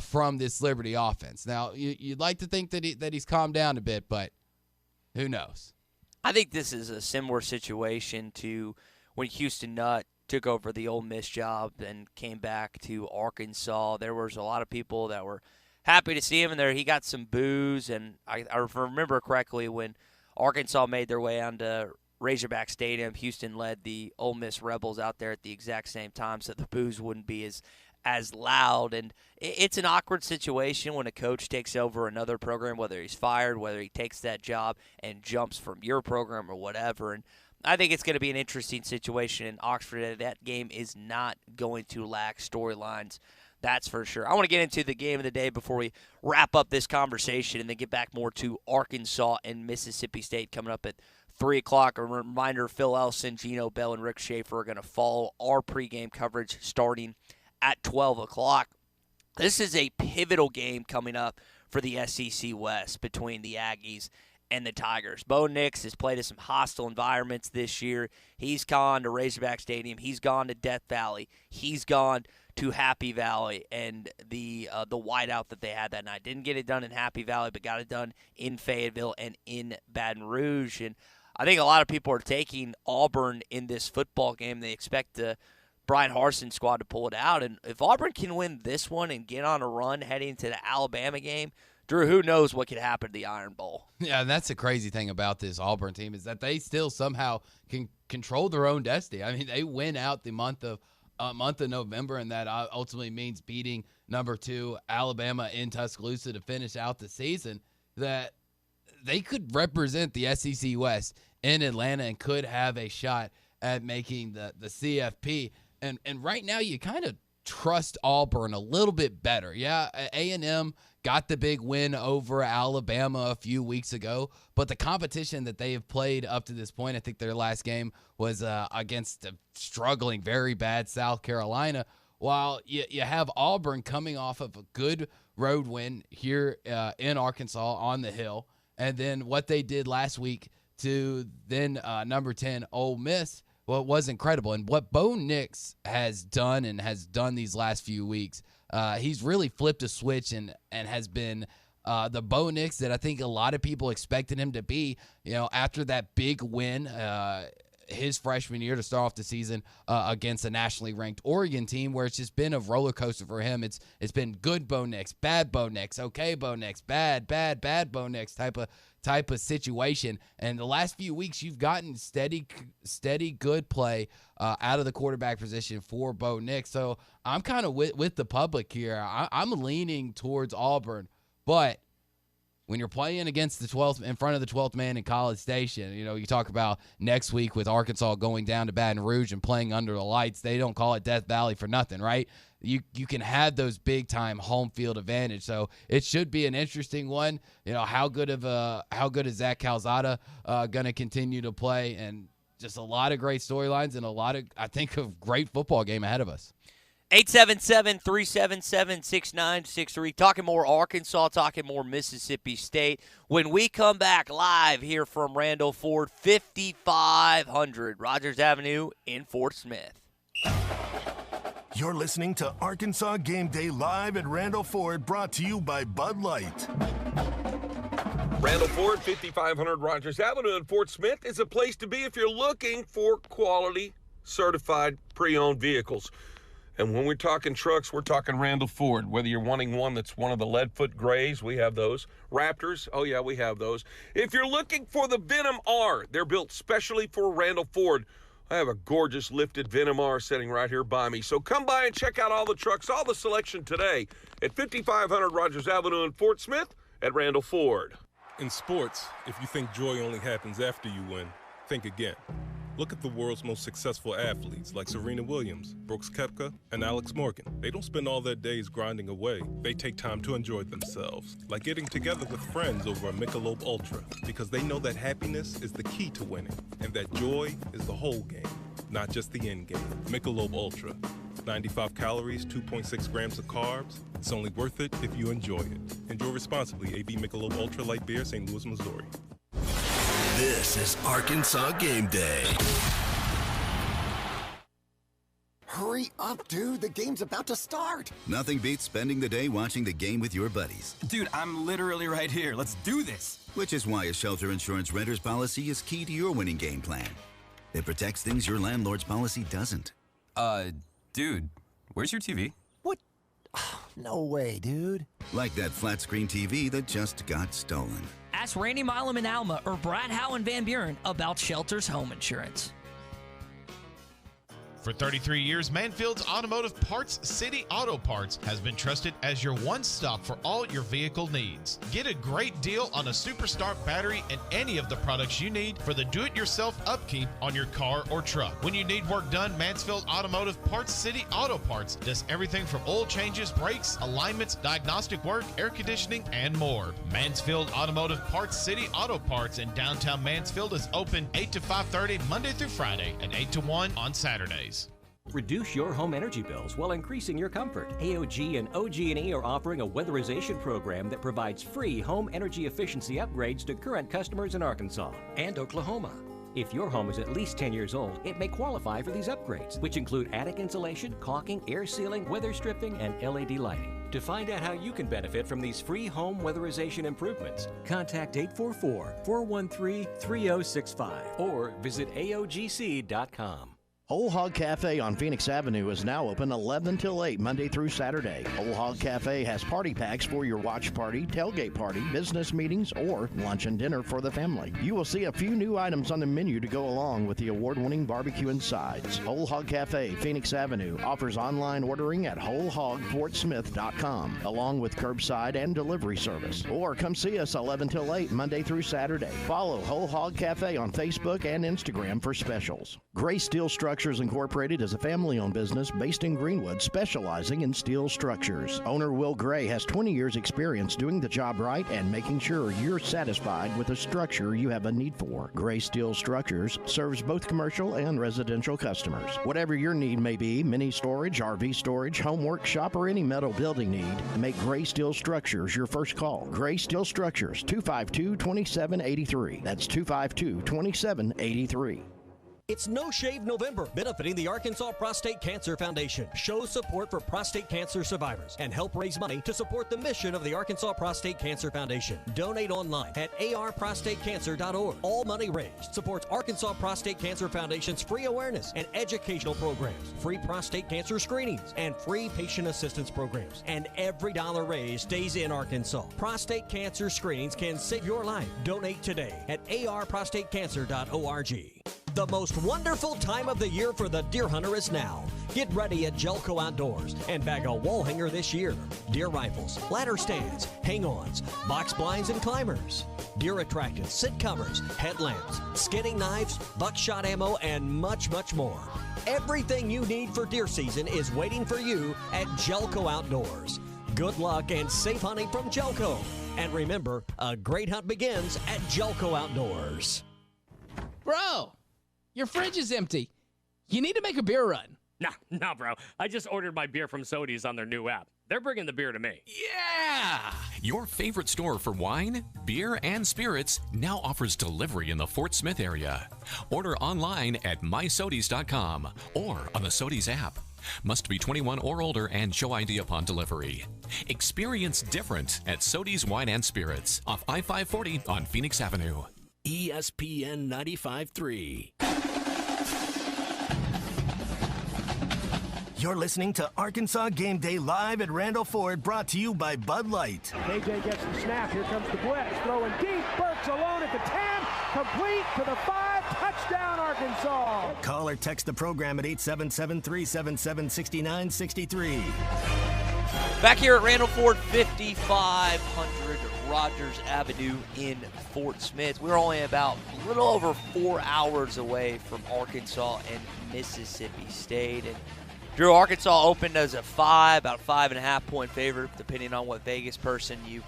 from this Liberty offense. Now, you'd like to think that he's calmed down a bit, but who knows? I think this is a similar situation to when Houston Nutt took over the Ole Miss job and came back to Arkansas. There was a lot of people that were happy to see him in there. He got some boos, and I remember correctly when Arkansas made their way onto Razorback Stadium, Houston led the Ole Miss Rebels out there at the exact same time, so the boos wouldn't be as loud. And it's an awkward situation when a coach takes over another program, whether he's fired, whether he takes that job and jumps from your program or whatever. And I think it's going to be an interesting situation in Oxford. That game is not going to lack storylines, that's for sure. I want to get into the game of the day before we wrap up this conversation and then get back more to Arkansas and Mississippi State coming up at 3 o'clock. A reminder, Phil Elson, Gino Bell, and Rick Schaefer are going to follow our pregame coverage starting at 12 o'clock. This is a pivotal game coming up for the SEC West between the Aggies and the Tigers. Bo Nix has played in some hostile environments this year. He's gone to Razorback Stadium. He's gone to Death Valley. He's gone to Happy Valley, and the whiteout that they had that night. Didn't get it done in Happy Valley, but got it done in Fayetteville and in Baton Rouge. And I think a lot of people are taking Auburn in this football game. They expect the Brian Harsin squad to pull it out. And if Auburn can win this one and get on a run heading into the Alabama game, Drew, who knows what could happen to the Iron Bowl? Yeah, and that's the crazy thing about this Auburn team is that they still somehow can control their own destiny. I mean, they win out the month of month of November, and that ultimately means beating number 2 Alabama in Tuscaloosa to finish out the season, that they could represent the SEC West in Atlanta and could have a shot at making the CFP. And right now you kind of trust Auburn a little bit better. Yeah, A&M got the big win over Alabama a few weeks ago, but the competition that they have played up to this point, I think their last game was against a struggling, very bad South Carolina, while you have Auburn coming off of a good road win here in Arkansas on the Hill, and then what they did last week to then number 10 Ole Miss, well, it was incredible. And what Bo Nix has done these last few weeks, he's really flipped a switch and has been the Bo Nix that I think a lot of people expected him to be, after that big win his freshman year to start off the season against a nationally ranked Oregon team, where it's just been a roller coaster for him. It's been good Bo Nix, bad Bo Nix, okay Bo Nix, bad Bo Nix type of situation. And the last few weeks, you've gotten steady good play out of the quarterback position for Bo Nix. So I'm kind of with the public here. I'm leaning towards Auburn, but when you're playing against the 12th, in front of the 12th man in College Station, you talk about next week with Arkansas going down to Baton Rouge and playing under the lights. They don't call it Death Valley for nothing, right? You can have those big time home field advantage. So it should be an interesting one. How good is Zach Calzada going to continue to play? And just a lot of great storylines and a lot of, I think, a great football game ahead of us. 877-377-6963. Talking more Arkansas, talking more Mississippi State. When we come back live here from Randall Ford, 5500 Rogers Avenue in Fort Smith. You're listening to Arkansas Game Day live at Randall Ford, brought to you by Budlight. Randall Ford, 5500 Rogers Avenue in Fort Smith is a place to be if you're looking for quality, certified, pre-owned vehicles. And when we're talking trucks, we're talking Randall Ford. Whether you're wanting one that's one of the Leadfoot Grays, we have those. Raptors, oh yeah, we have those. If you're looking for the Venom R, they're built specially for Randall Ford. I have a gorgeous lifted Venom R sitting right here by me. So come by and check out all the trucks, all the selection today at 5500 Rogers Avenue in Fort Smith at Randall Ford. In sports, if you think joy only happens after you win, think again. Look at the world's most successful athletes like Serena Williams, Brooks Koepka, and Alex Morgan. They don't spend all their days grinding away. They take time to enjoy themselves, like getting together with friends over a Michelob Ultra, because they know that happiness is the key to winning, and that joy is the whole game, not just the end game. Michelob Ultra, 95 calories, 2.6 grams of carbs. It's only worth it if you enjoy it. Enjoy responsibly. AB Michelob Ultra Light Beer, St. Louis, Missouri. This is Arkansas Game Day. Hurry up, dude. The game's about to start. Nothing beats spending the day watching the game with your buddies. Dude, I'm literally right here. Let's do this. Which is why a shelter insurance renter's policy is key to your winning game plan. It protects things your landlord's policy doesn't. Dude, where's your TV? What? No way, dude. Like that flat screen TV that just got stolen. Ask Randy Milam in Alma or Brad Howe in Van Buren about Shelter's home insurance. For 33 years, Manfield's Automotive Parts City Auto Parts has been trusted as your one-stop for all your vehicle needs. Get a great deal on a Superstart battery and any of the products you need for the do-it-yourself upkeep on your car or truck. When you need work done, Mansfield Automotive Parts City Auto Parts does everything from oil changes, brakes, alignments, diagnostic work, air conditioning, and more. Mansfield Automotive Parts City Auto Parts in downtown Mansfield is open 8 to 5:30 Monday through Friday and 8 to 1 on Saturdays. Reduce your home energy bills while increasing your comfort. AOG and OG&E are offering a weatherization program that provides free home energy efficiency upgrades to current customers in Arkansas and Oklahoma. If your home is at least 10 years old, it may qualify for these upgrades, which include attic insulation, caulking, air sealing, weather stripping, and LED lighting. To find out how you can benefit from these free home weatherization improvements, contact 844-413-3065 or visit AOGC.com. Whole Hog Cafe on Phoenix Avenue is now open 11 till 8 Monday through Saturday. Whole Hog Cafe has party packs for your watch party, tailgate party, business meetings, or lunch and dinner for the family. You will see a few new items on the menu to go along with the award-winning barbecue and sides. Whole Hog Cafe, Phoenix Avenue, offers online ordering at wholehogfortsmith.com, along with curbside and delivery service. Or come see us 11 till 8 Monday through Saturday. Follow Whole Hog Cafe on Facebook and Instagram for specials. Gray Steel Structures Incorporated is a family-owned business based in Greenwood, specializing in steel structures. Owner Will Gray has 20 years experience doing the job right and making sure you're satisfied with the structure you have a need for. Gray Steel Structures serves both commercial and residential customers. Whatever your need may be, mini storage, RV storage, home workshop, or any metal building need, make Gray Steel Structures your first call. Gray Steel Structures, 252-2783. That's 252-2783. It's No Shave November, benefiting the Arkansas Prostate Cancer Foundation. Show support for prostate cancer survivors and help raise money to support the mission of the Arkansas Prostate Cancer Foundation. Donate online at arprostatecancer.org. All money raised supports Arkansas Prostate Cancer Foundation's free awareness and educational programs, free prostate cancer screenings, and free patient assistance programs. And every dollar raised stays in Arkansas. Prostate cancer screenings can save your life. Donate today at arprostatecancer.org. The most wonderful time of the year for the deer hunter is now. Get ready at Jelco Outdoors and bag a wall hanger this year. Deer rifles, ladder stands, hang-ons, box blinds and climbers, deer attractants, sit covers, headlamps, skinning knives, buckshot ammo, and much, much more. Everything you need for deer season is waiting for you at Jelco Outdoors. Good luck and safe hunting from Jelco. And remember, a great hunt begins at Jelco Outdoors. Bro! Your fridge is empty. You need to make a beer run. Nah, bro. I just ordered my beer from Sodi's on their new app. They're bringing the beer to me. Yeah! Your favorite store for wine, beer, and spirits now offers delivery in the Fort Smith area. Order online at mysodis.com or on the Sodi's app. Must be 21 or older and show ID upon delivery. Experience different at Sodi's Wine and Spirits off I-540 on Phoenix Avenue. ESPN 95.3. You're listening to Arkansas Game Day live at Randall Ford, brought to you by Budlight. KJ gets the snap. Here comes the blitz. Throwing deep. Burks alone at the 10. Complete to the 5. Touchdown, Arkansas. Call or text the program at 877-377-6963. Back here at Randall Ford, 5500 Rogers Avenue in Fort Smith. We're only about a little over 4 hours away from Arkansas and Mississippi State. And Drew, Arkansas opened as about 5.5 point favorite, depending on what Vegas person you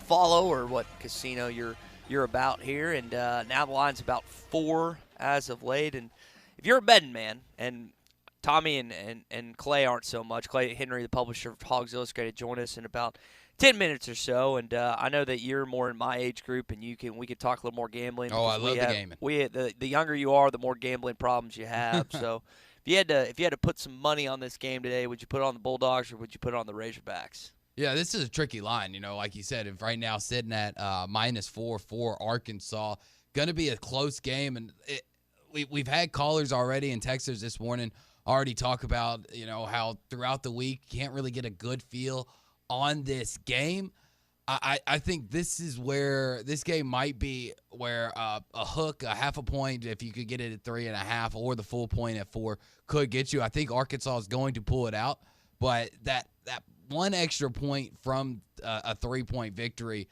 follow or what casino you're about here. And now the line's about 4 as of late. And if you're a betting man, and Tommy and Clay aren't so much. Clay Henry, the publisher of Hogs Illustrated, join us in about 10 minutes or so. And I know that you're more in my age group, and we could talk a little more gambling. Oh, I love the gaming. The younger you are, the more gambling problems you have. So if you had to put some money on this game today, would you put it on the Bulldogs or would you put it on the Razorbacks? Yeah, this is a tricky line. Like you said, if right now sitting at -4 for Arkansas, going to be a close game. And we've had callers already and texters this morning already talk about, how throughout the week you can't really get a good feel on this game. I think this is where this game might be where a hook, a half a point, if you could get it at 3.5 or the full point at 4 could get you. I think Arkansas is going to pull it out, but that one extra point from a 3-point victory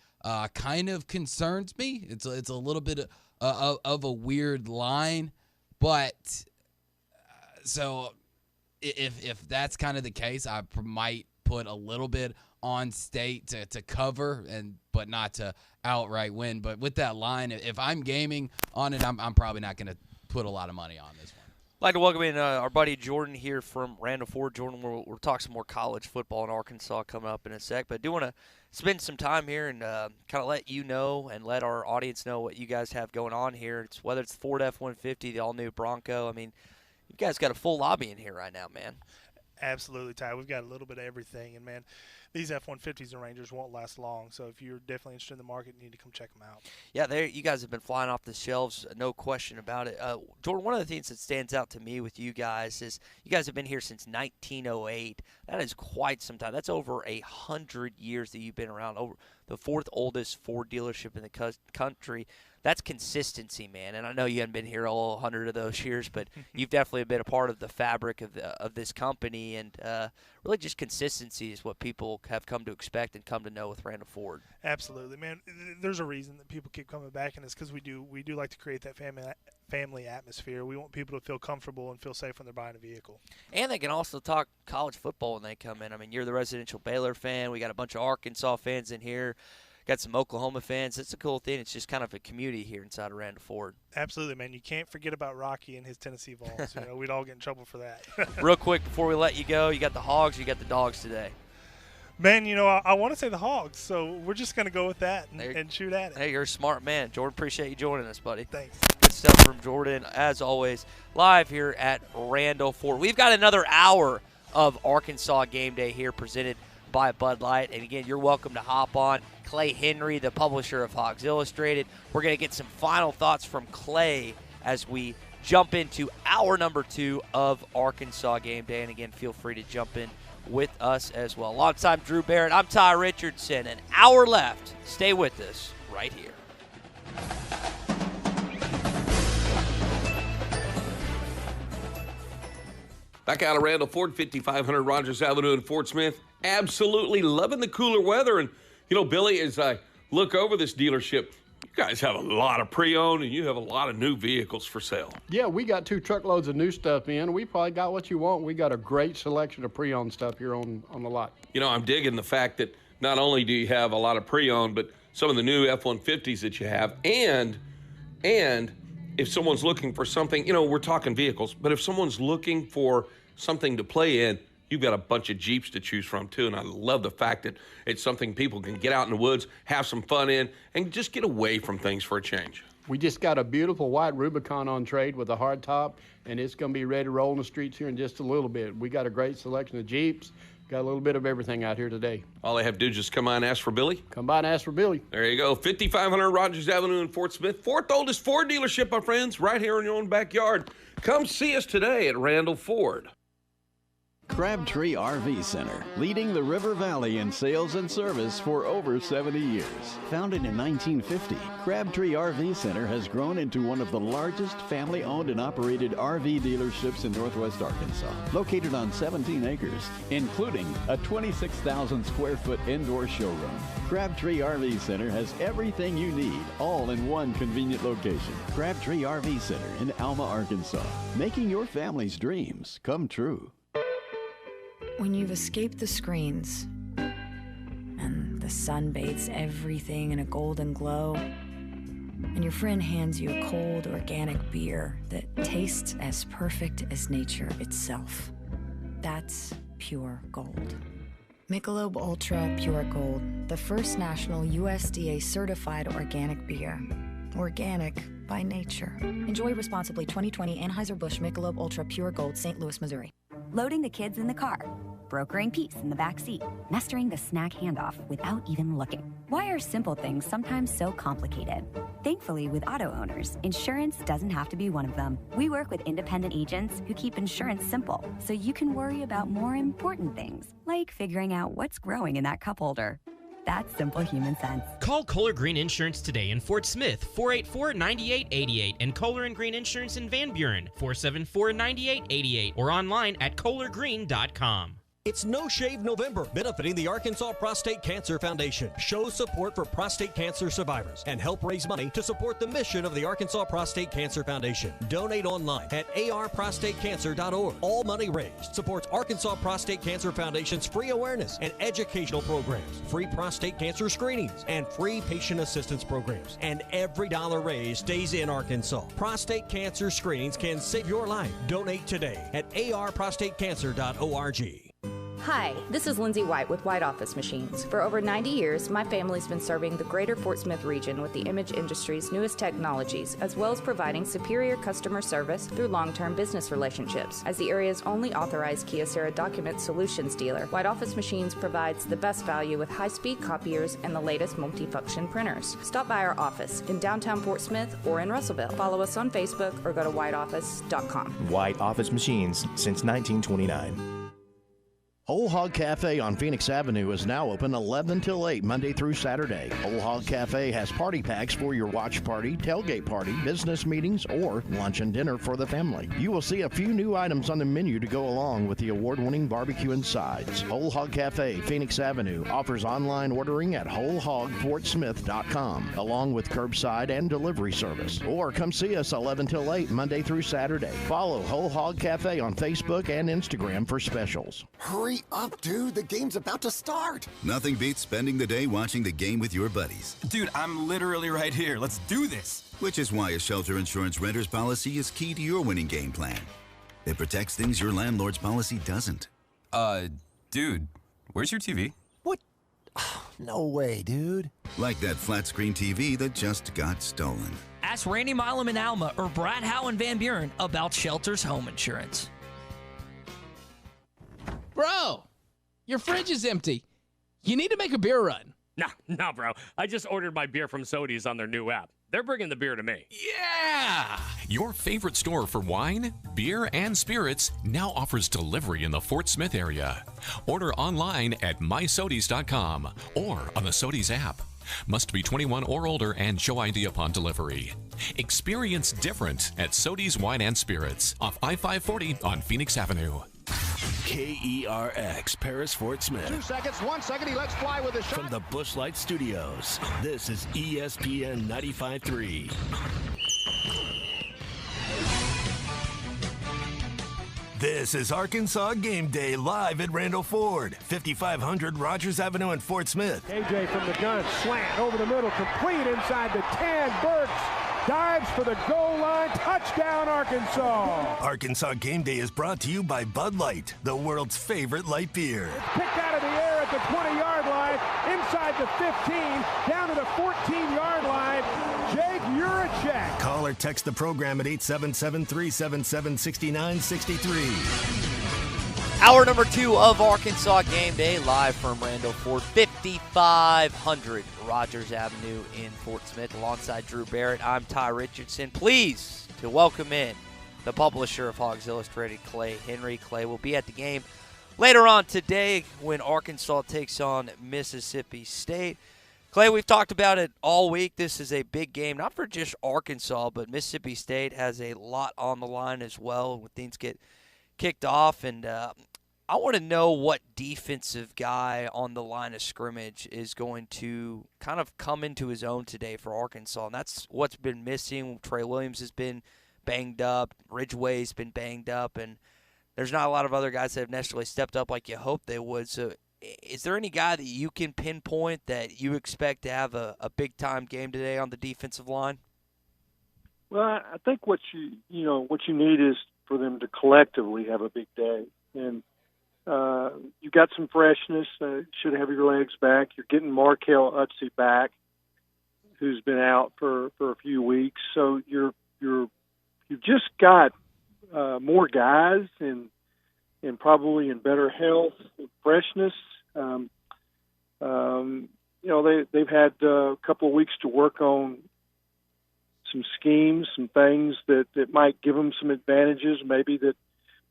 kind of concerns me. It's a little bit of a weird line, but so if that's kind of the case, I might put a little bit on State to cover but not to outright win. But with that line, if I'm gaming on it, I'm probably not going to put a lot of money on this one. I'd like to welcome in our buddy Jordan here from Randall Ford. Jordan, we'll talk some more college football in Arkansas coming up in a sec. But I do want to spend some time here and kind of let you know and let our audience know what you guys have going on here. Whether it's Ford F-150, the all-new Bronco. I mean, you guys got a full lobby in here right now, man. Absolutely, Ty. We've got a little bit of everything. And, man, these F-150s and Rangers won't last long. So if you're definitely interested in the market, you need to come check them out. Yeah, you guys have been flying off the shelves, no question about it. Jordan, one of the things that stands out to me with you guys is you guys have been here since 1908. That is quite some time. That's over 100 years that you've been around, over the fourth oldest Ford dealership in the country. That's consistency, man. And I know you haven't been here all 100 of those years, but you've definitely been a part of the fabric of this company. And really just consistency is what people have come to expect and come to know with Randall Ford. Absolutely, man. There's a reason that people keep coming back, and it's because we do like to create that family atmosphere. We want people to feel comfortable and feel safe when they're buying a vehicle. And they can also talk college football when they come in. I mean, you're the residential Baylor fan. We got a bunch of Arkansas fans in here. Got some Oklahoma fans. It's a cool thing. It's just kind of a community here inside of Randall Ford. Absolutely, man. You can't forget about Rocky and his Tennessee Vols. You know, we'd all get in trouble for that. Real quick before we let you go, you got the Hogs, you got the Dogs today. Man, you know, I want to say the Hogs, so we're just going to go with that and shoot at it. Hey, you're a smart man. Jordan, appreciate you joining us, buddy. Thanks. Good stuff from Jordan, as always, live here at Randall Ford. We've got another hour of Arkansas Game Day here presented by Budlight. And again, you're welcome to hop on. Clay Henry, the publisher of Hogs Illustrated. We're going to get some final thoughts from Clay as we jump into hour number 2 of Arkansas Game Day. And again, feel free to jump in with us as well. Alongside Drew Barrett, I'm Ty Richardson. An hour left. Stay with us right here. Back out of Randall Ford, 5500 Rogers Avenue in Fort Smith. Absolutely loving the cooler weather. And, you know, Billy, as I look over this dealership, you guys have a lot of pre-owned and you have a lot of new vehicles for sale. Yeah, we got 2 truckloads of new stuff in. We probably got what you want. We got a great selection of pre-owned stuff here on the lot. You know, I'm digging the fact that not only do you have a lot of pre-owned, but some of the new F-150s that you have. And if someone's looking for something, you know, we're talking vehicles, but if someone's looking for something to play in, you've got a bunch of Jeeps to choose from, too. And I love the fact that it's something people can get out in the woods, have some fun in, and just get away from things for a change. We just got a beautiful white Rubicon on trade with a hard top, and it's going to be ready to roll in the streets here in just a little bit. We got a great selection of Jeeps. Got a little bit of everything out here today. All they have to do is just come by and ask for Billy? Come by and ask for Billy. There you go. 5500 Rogers Avenue in Fort Smith. Fourth oldest Ford dealership, my friends, right here in your own backyard. Come see us today at Randall Ford. Crabtree RV Center, leading the River Valley in sales and service for over 70 years. Founded in 1950, Crabtree RV Center has grown into one of the largest family-owned and operated RV dealerships in northwest Arkansas. Located on 17 acres, including a 26,000 square foot indoor showroom. Crabtree RV Center has everything you need, all in one convenient location. Crabtree RV Center in Alma, Arkansas, making your family's dreams come true. When you've escaped the screens and the sun bathes everything in a golden glow, and your friend hands you a cold organic beer that tastes as perfect as nature itself, that's pure gold. Michelob Ultra Pure Gold, the first national USDA certified organic beer. Organic by nature. Enjoy responsibly. 2020 Anheuser-Busch Michelob Ultra Pure Gold, St. Louis, Missouri. Loading the kids in the car, brokering peace in the back seat, mastering the snack handoff without even looking. Why are simple things sometimes so complicated? Thankfully, with auto owners, insurance doesn't have to be one of them. We work with independent agents who keep insurance simple, so you can worry about more important things, like figuring out what's growing in that cup holder. That's simple human sense. Call Kohler Green Insurance today in Fort Smith, 484-9888, and Kohler and Green Insurance in Van Buren, 474-9888, or online at kohlergreen.com. It's No Shave November, benefiting the Arkansas Prostate Cancer Foundation. Show support for prostate cancer survivors and help raise money to support the mission of the Arkansas Prostate Cancer Foundation. Donate online at arprostatecancer.org. All money raised supports Arkansas Prostate Cancer Foundation's free awareness and educational programs, free prostate cancer screenings, and free patient assistance programs. And every dollar raised stays in Arkansas. Prostate cancer screenings can save your life. Donate today at arprostatecancer.org. Hi, this is Lindsay White with White Office Machines. For over 90 years, my family's been serving the greater Fort Smith region with the image industry's newest technologies, as well as providing superior customer service through long-term business relationships. As the area's only authorized Kyocera document solutions dealer, White Office Machines provides the best value with high-speed copiers and the latest multifunction printers. Stop by our office in downtown Fort Smith or in Russellville. Follow us on Facebook or go to whiteoffice.com. White Office Machines since 1929. Old Hog Cafe on Phoenix Avenue is now open 11 till 8 Monday through Saturday. Old Hog Cafe has party packs for your watch party, tailgate party, business meetings, or lunch and dinner for the family. You will see a few new items on the menu to go along with the award-winning barbecue and sides. Old Hog Cafe, Phoenix Avenue, offers online ordering at wholehogfortsmith.com, along with curbside and delivery service. Or come see us 11 till 8 Monday through Saturday. Follow Whole Hog Cafe on Facebook and Instagram for specials. Hurry up, dude. The game's about to start. Nothing beats spending the day watching the game with your buddies. Dude, I'm literally right here. Let's do this. Which is why a shelter insurance renter's policy is key to your winning game plan. It protects things your landlord's policy doesn't. Dude, where's your TV? What? No way, dude. Like that flat screen TV that just got stolen. Ask Randy Milam in Alma or Brad Howe in Van Buren about Shelter's home insurance. Bro, your fridge is empty. You need to make a beer run. No, bro. I just ordered my beer from Sodies on their new app. They're bringing the beer to me. Yeah! Your favorite store for wine, beer, and spirits now offers delivery in the Fort Smith area. Order online at mysodies.com or on the Sodies app. Must be 21 or older and show ID upon delivery. Experience different at Sodies Wine and Spirits off I-540 on Phoenix Avenue. KERX, Paris, Fort Smith. 2 seconds, 1 second, he lets fly with a shot. From the Bushlight Studios, this is ESPN 95.3. This is Arkansas Game Day live at Randall Ford, 5500 Rogers Avenue in Fort Smith. KJ from the gun, slant over the middle, complete inside the 10. Burks dives for the goal line, touchdown Arkansas. Arkansas Game Day is brought to you by Budlight, the world's favorite light beer. It's picked out of the air at the 20-yard line, inside the 15, down to the 14-yard line. Jake Urachek. Call or text the program at 877-377-6963. Hour number 2 of Arkansas Game Day, live from Randall Ford, 5500 Rogers Avenue in Fort Smith, alongside Drew Barrett. I'm Ty Richardson. Pleased to welcome in the publisher of Hogs Illustrated, Clay Henry. Clay will be at the game later on today when Arkansas takes on Mississippi State. Clay, we've talked about it all week. This is a big game, not for just Arkansas, but Mississippi State has a lot on the line as well when things get kicked off. And I want to know what defensive guy on the line of scrimmage is going to kind of come into his own today for Arkansas. And that's what's been missing. Trey Williams has been banged up. Ridgeway's been banged up. And there's not a lot of other guys that have necessarily stepped up like you hoped they would. So is there any guy that you can pinpoint that you expect to have a big-time game today on the defensive line? Well, I think what you need is for them to collectively have a big day. And you got some freshness. Should have your legs back. You're getting Markel Utsey back, who's been out for a few weeks. So you've just got more guys and probably in better health and freshness. They've had a couple of weeks to work on some schemes, some things that might give them some advantages, maybe that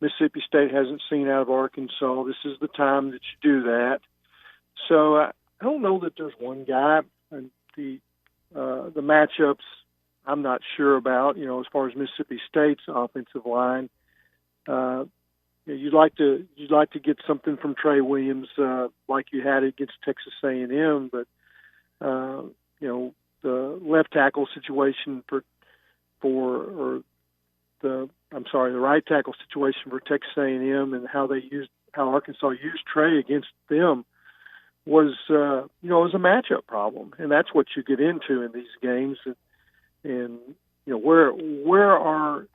Mississippi State hasn't seen out of Arkansas. This is the time that you do that. So I don't know that there's one guy. And the matchups I'm not sure about, as far as Mississippi State's offensive line. You'd like to get something from Trey Williams like you had against Texas A&M, but the left tackle situation the right tackle situation for Texas A&M and how Arkansas used Trey against them was a matchup problem, and that's what you get into in these games. And where are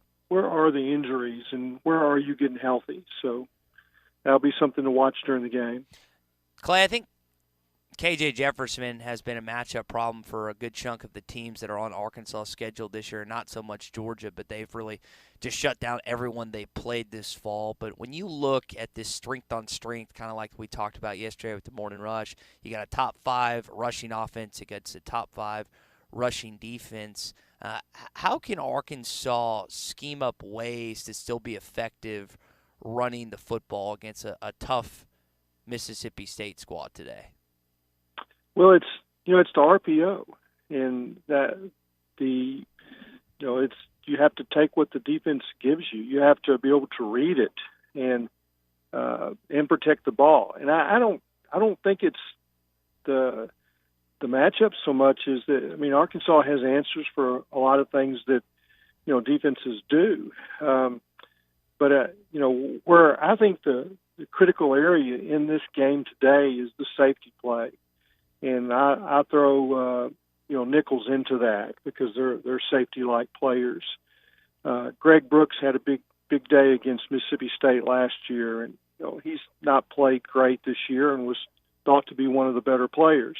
the injuries and where are you getting healthy? So that'll be something to watch during the game. Clay, I think KJ Jefferson has been a matchup problem for a good chunk of the teams that are on Arkansas' schedule this year. Not so much Georgia, but they've really just shut down everyone they played this fall. But when you look at this strength on strength, kind of like we talked about yesterday with the morning rush, you got a top 5 rushing offense against a top 5 rushing defense. How can Arkansas scheme up ways to still be effective running the football against a tough Mississippi State squad today? Well, it's the RPO, and it's you have to take what the defense gives you. You have to be able to read it and protect the ball. And I don't think it's the matchup so much as that. I mean, Arkansas has answers for a lot of things that defenses do. But where I think the critical area in this game today is the safety play. And I throw Nichols into that because they're safety-like players. Greg Brooks had a big day against Mississippi State last year, and he's not played great this year and was thought to be one of the better players.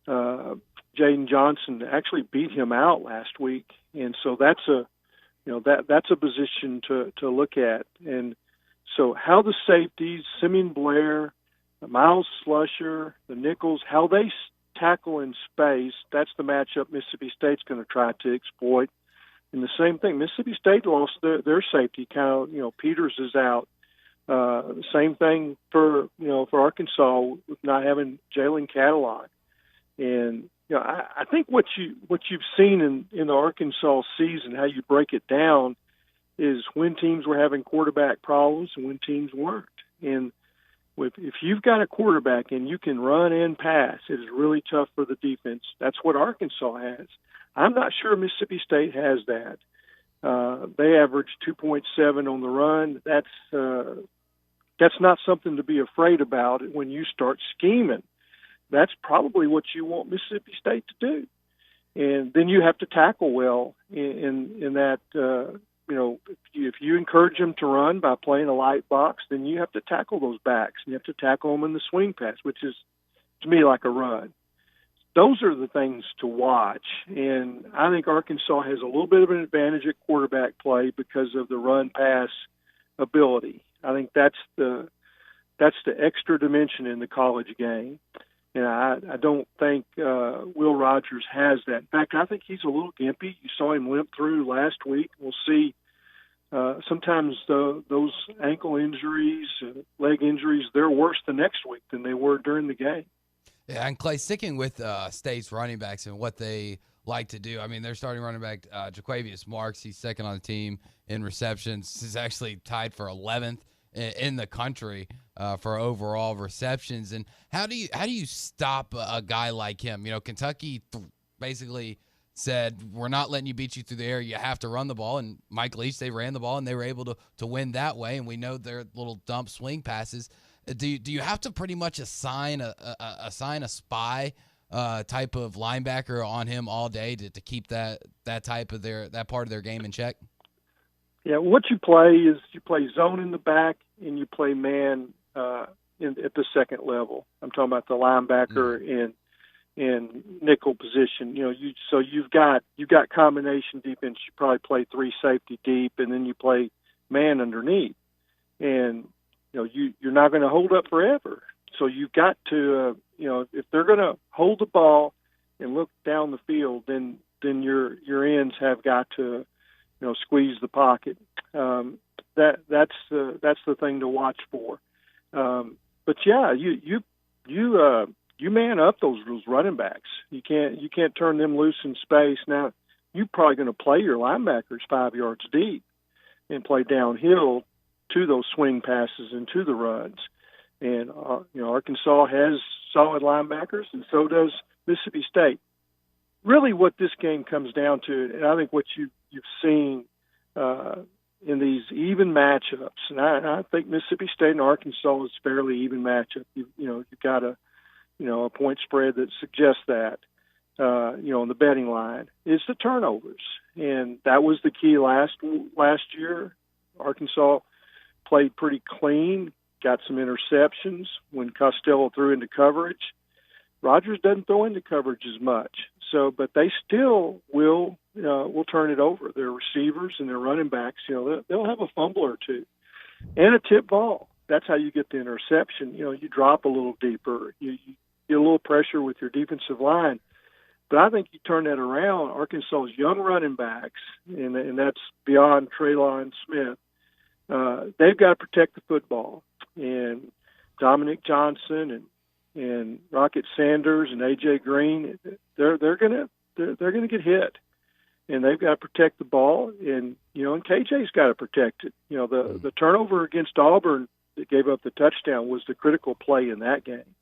Jaden Johnson actually beat him out last week, and so that's a position to look at. And so how the safeties, Simeon Blair, Miles Slusher, the Nichols, how they tackle in space, that's the matchup Mississippi State's going to try to exploit. And the same thing, Mississippi State lost their safety. Peters is out. Same thing for Arkansas with not having Jalen Catalog. And I think what you've seen in the Arkansas season, how you break it down, is when teams were having quarterback problems and when teams weren't. And if you've got a quarterback and you can run and pass, it is really tough for the defense. That's what Arkansas has. I'm not sure Mississippi State has that. They average 2.7 on the run. That's not something to be afraid about when you start scheming. That's probably what you want Mississippi State to do. And then you have to tackle well in that. If you encourage them to run by playing a light box, then you have to tackle those backs. You have to tackle them in the swing pass, which is, to me, like a run. Those are the things to watch. And I think Arkansas has a little bit of an advantage at quarterback play because of the run-pass ability. I think that's the extra dimension in the college game. And I don't think Will Rogers has that. In fact, I think he's a little gimpy. You saw him limp through last week. We'll see. Sometimes those ankle injuries, leg injuries, they're worse the next week than they were during the game. Yeah, and Clay, sticking with State's running backs and what they like to do. I mean, their starting running back, Jaquavius Marks, he's second on the team in receptions. He's actually tied for 11th in the country for overall receptions. And how do you stop a guy like him? Kentucky basically said, we're not letting you beat you through the air. You have to run the ball. And Mike Leach, they ran the ball, and they were able to win that way. And we know their little dump swing passes. Do you have to pretty much assign a spy type of linebacker on him all day to keep that type of that part of their game in check? Yeah, what you play is you play zone in the back and you play man at the second level. I'm talking about the linebacker and nickel position. You've got combination defense. You probably play 3 safety deep, and then you play man underneath. And you're not going to hold up forever. So you've got to, if they're going to hold the ball and look down the field, then your ends have got to, squeeze the pocket. That's the thing to watch for. But yeah, you man up those running backs. You can't turn them loose in space. Now you're probably going to play your linebackers 5 yards deep and play downhill to those swing passes and to the runs. And, Arkansas has solid linebackers, and so does Mississippi State. Really what this game comes down to, and I think what you've seen in these even matchups, and I think Mississippi State and Arkansas is fairly even matchup. You've got a point spread that suggests that, on the betting line, is the turnovers. And that was the key last year. Arkansas played pretty clean, got some interceptions when Costello threw into coverage. Rodgers doesn't throw into coverage as much. So, but they still will turn it over. Their receivers and their running backs, they'll have a fumble or two and a tip ball. That's how you get the interception. You drop a little deeper. You get a little pressure with your defensive line. But I think you turn that around. Arkansas's young running backs, and that's beyond Traylon Smith, they've got to protect the football. And Dominique Johnson and Rocket Sanders and AJ Green, they're gonna get hit, and they've got to protect the ball. And and KJ's got to protect it. The turnover against Auburn that gave up the touchdown was the critical play in that game.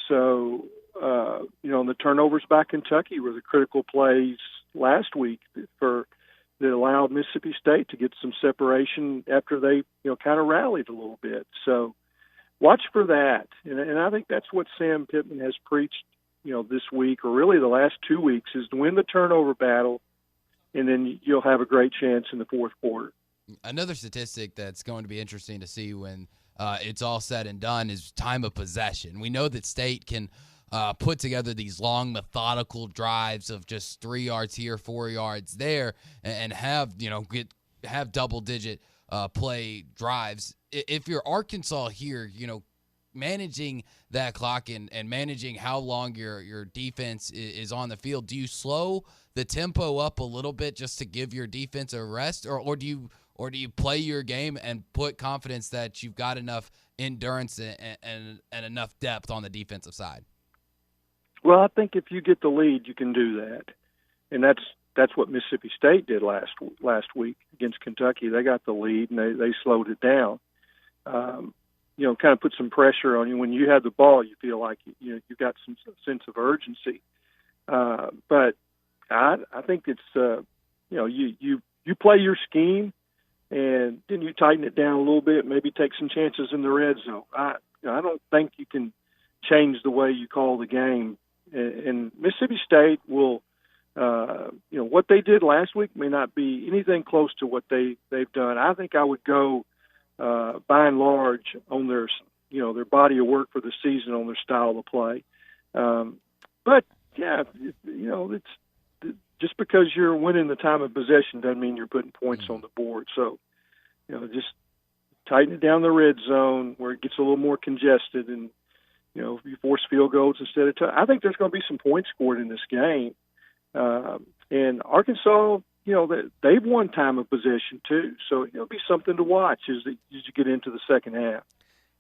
So and the turnovers by Kentucky were the critical plays last week that allowed Mississippi State to get some separation after they kind of rallied a little bit. So watch for that, and I think that's what Sam Pittman has preached, this week, or really the last 2 weeks, is to win the turnover battle, and then you'll have a great chance in the fourth quarter. Another statistic that's going to be interesting to see when it's all said and done is time of possession. We know that State can put together these long, methodical drives of just 3 yards here, 4 yards there, and have have double-digit play drives. If you're Arkansas here, managing that clock and managing how long your defense is on the field, do you slow the tempo up a little bit just to give your defense a rest, or do you play your game and put confidence that you've got enough endurance and enough depth on the defensive side? Well, I think if you get the lead, you can do that, and that's what Mississippi State did last week against Kentucky. They got the lead and they slowed it down. Kind of put some pressure on you. When you have the ball, you feel like you've got some sense of urgency. But I think it's you play your scheme, and then you tighten it down a little bit. Maybe take some chances in the red zone. I don't think you can change the way you call the game. And Mississippi State will, what they did last week may not be anything close to what they've done. I think I would go, by and large, on their body of work for the season, on their style of play. But yeah, it's just because you're winning the time of possession doesn't mean you're putting points on the board. So, just tighten it down the red zone where it gets a little more congested, and if you force field goals instead of I think there's going to be some points scored in this game. And Arkansas, they've won time of possession too, so it'll be something to watch as you get into the second half.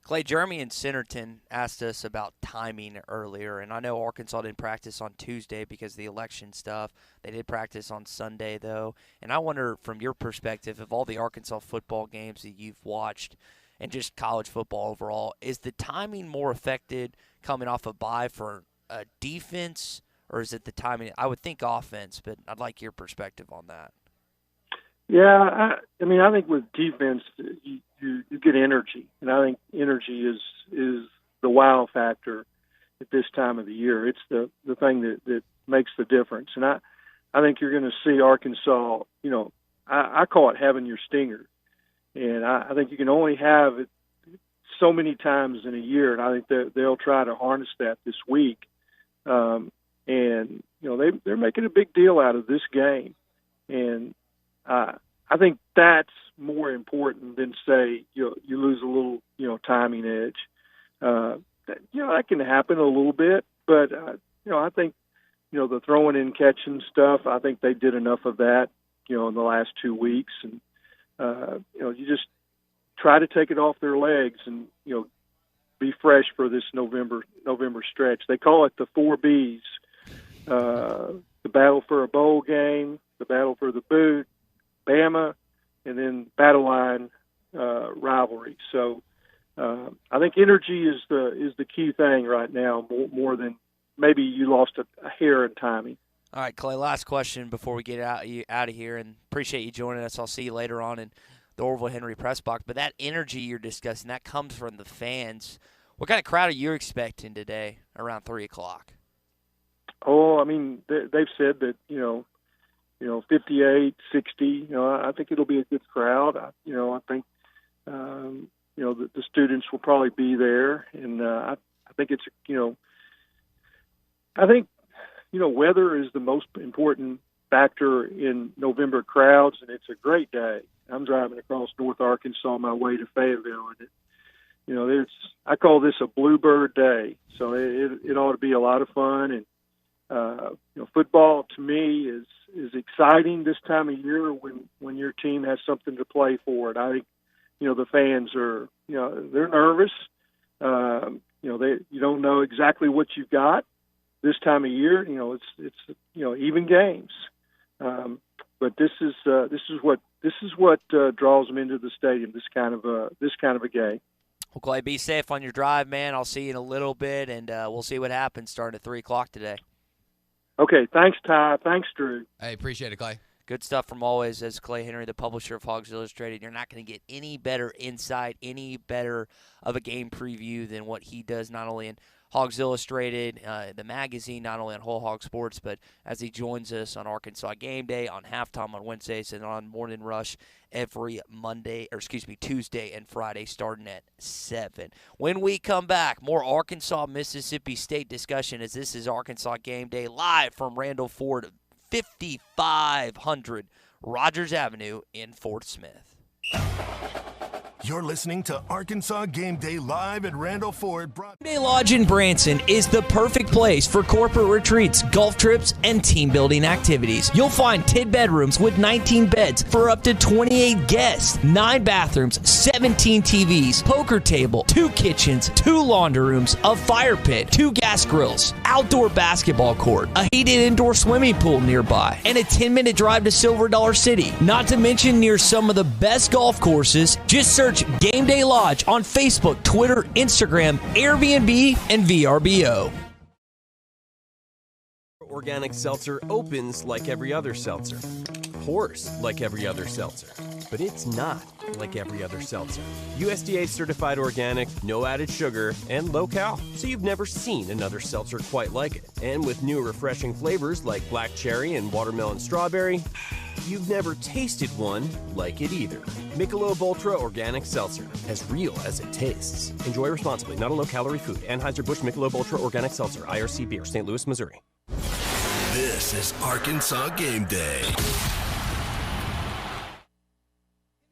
Clay, Jeremy in Centerton asked us about timing earlier, and I know Arkansas didn't practice on Tuesday because of the election stuff. They did practice on Sunday, though, and I wonder, from your perspective, of all the Arkansas football games that you've watched and just college football overall, is the timing more affected coming off a bye for a defense, or is it the timing? I would think offense, but I'd like your perspective on that. Yeah, I think with defense, you get energy, and I think energy is the wow factor at this time of the year. It's the thing that makes the difference, and I think you're going to see Arkansas. I call it having your stinger, and I think you can only have it so many times in a year, and I think that they'll try to harness that this week. And they're making a big deal out of this game, and I think that's more important than say you lose a little timing edge. That can happen a little bit, but I think the throwing and catching stuff, I think they did enough of that in the last 2 weeks, and you just try to take it off their legs and be fresh for this November stretch. They call it the 4 B's. The battle for a bowl game, the battle for the boot, Bama, and then battle line rivalry. So I think energy is the key thing right now, more than maybe you lost a hair in timing. All right, Clay, last question before we get out of here, and appreciate you joining us. I'll see you later on in the Orville Henry press box. But that energy you're discussing, that comes from the fans. What kind of crowd are you expecting today around 3 o'clock? Oh, they've said that, 58, 60. I think it'll be a good crowd. I think the students will probably be there, and I think it's weather is the most important factor in November crowds, and it's a great day. I'm driving across North Arkansas on my way to Fayetteville, and I call this a bluebird day, so it ought to be a lot of fun. And football to me is exciting this time of year when your team has something to play for. And I think the fans are they're nervous. You don't know exactly what you've got this time of year. It's even games, but this is what draws them into the stadium. This kind of a game. Well, Clay, be safe on your drive, man. I'll see you in a little bit, and we'll see what happens starting at 3:00 today. Okay, thanks, Ty. Thanks, Drew. Hey, appreciate it, Clay. Good stuff from always, as Clay Henry, the publisher of Hogs Illustrated. You're not going to get any better insight, any better of a game preview than what he does, not only in Hogs Illustrated, the magazine, not only on Whole Hog Sports, but as he joins us on Arkansas Game Day, on Halftime on Wednesdays, and on Morning Rush every Tuesday and Friday starting at 7. When we come back, more Arkansas-Mississippi State discussion, as this is Arkansas Game Day live from Randall Ford, 5500 Rogers Avenue in Fort Smith. You're listening to Arkansas Game Day live at Randall Ford. Gameday Lodge in Branson is the perfect place for corporate retreats, golf trips, and team building activities. You'll find 10 bedrooms with 19 beds for up to 28 guests, 9 bathrooms, 17 TVs, poker table, 2 kitchens, 2 laundry rooms, a fire pit, 2 gas grills, outdoor basketball court, a heated indoor swimming pool nearby, and a 10-minute drive to Silver Dollar City. Not to mention near some of the best golf courses. Just search Game Day Lodge on Facebook, Twitter, Instagram, Airbnb, and VRBO. Organic seltzer opens like every other seltzer, pours like every other seltzer, but it's not like every other seltzer. USDA certified organic, no added sugar, and low cal, so you've never seen another seltzer quite like it. And with new refreshing flavors like black cherry and watermelon strawberry, you've never tasted one like it either. Michelob Ultra Organic Seltzer, as real as it tastes. Enjoy responsibly, not a low-calorie food. Anheuser-Busch Michelob Ultra Organic Seltzer, IRC Beer, St. Louis, Missouri. This is Arkansas Game Day.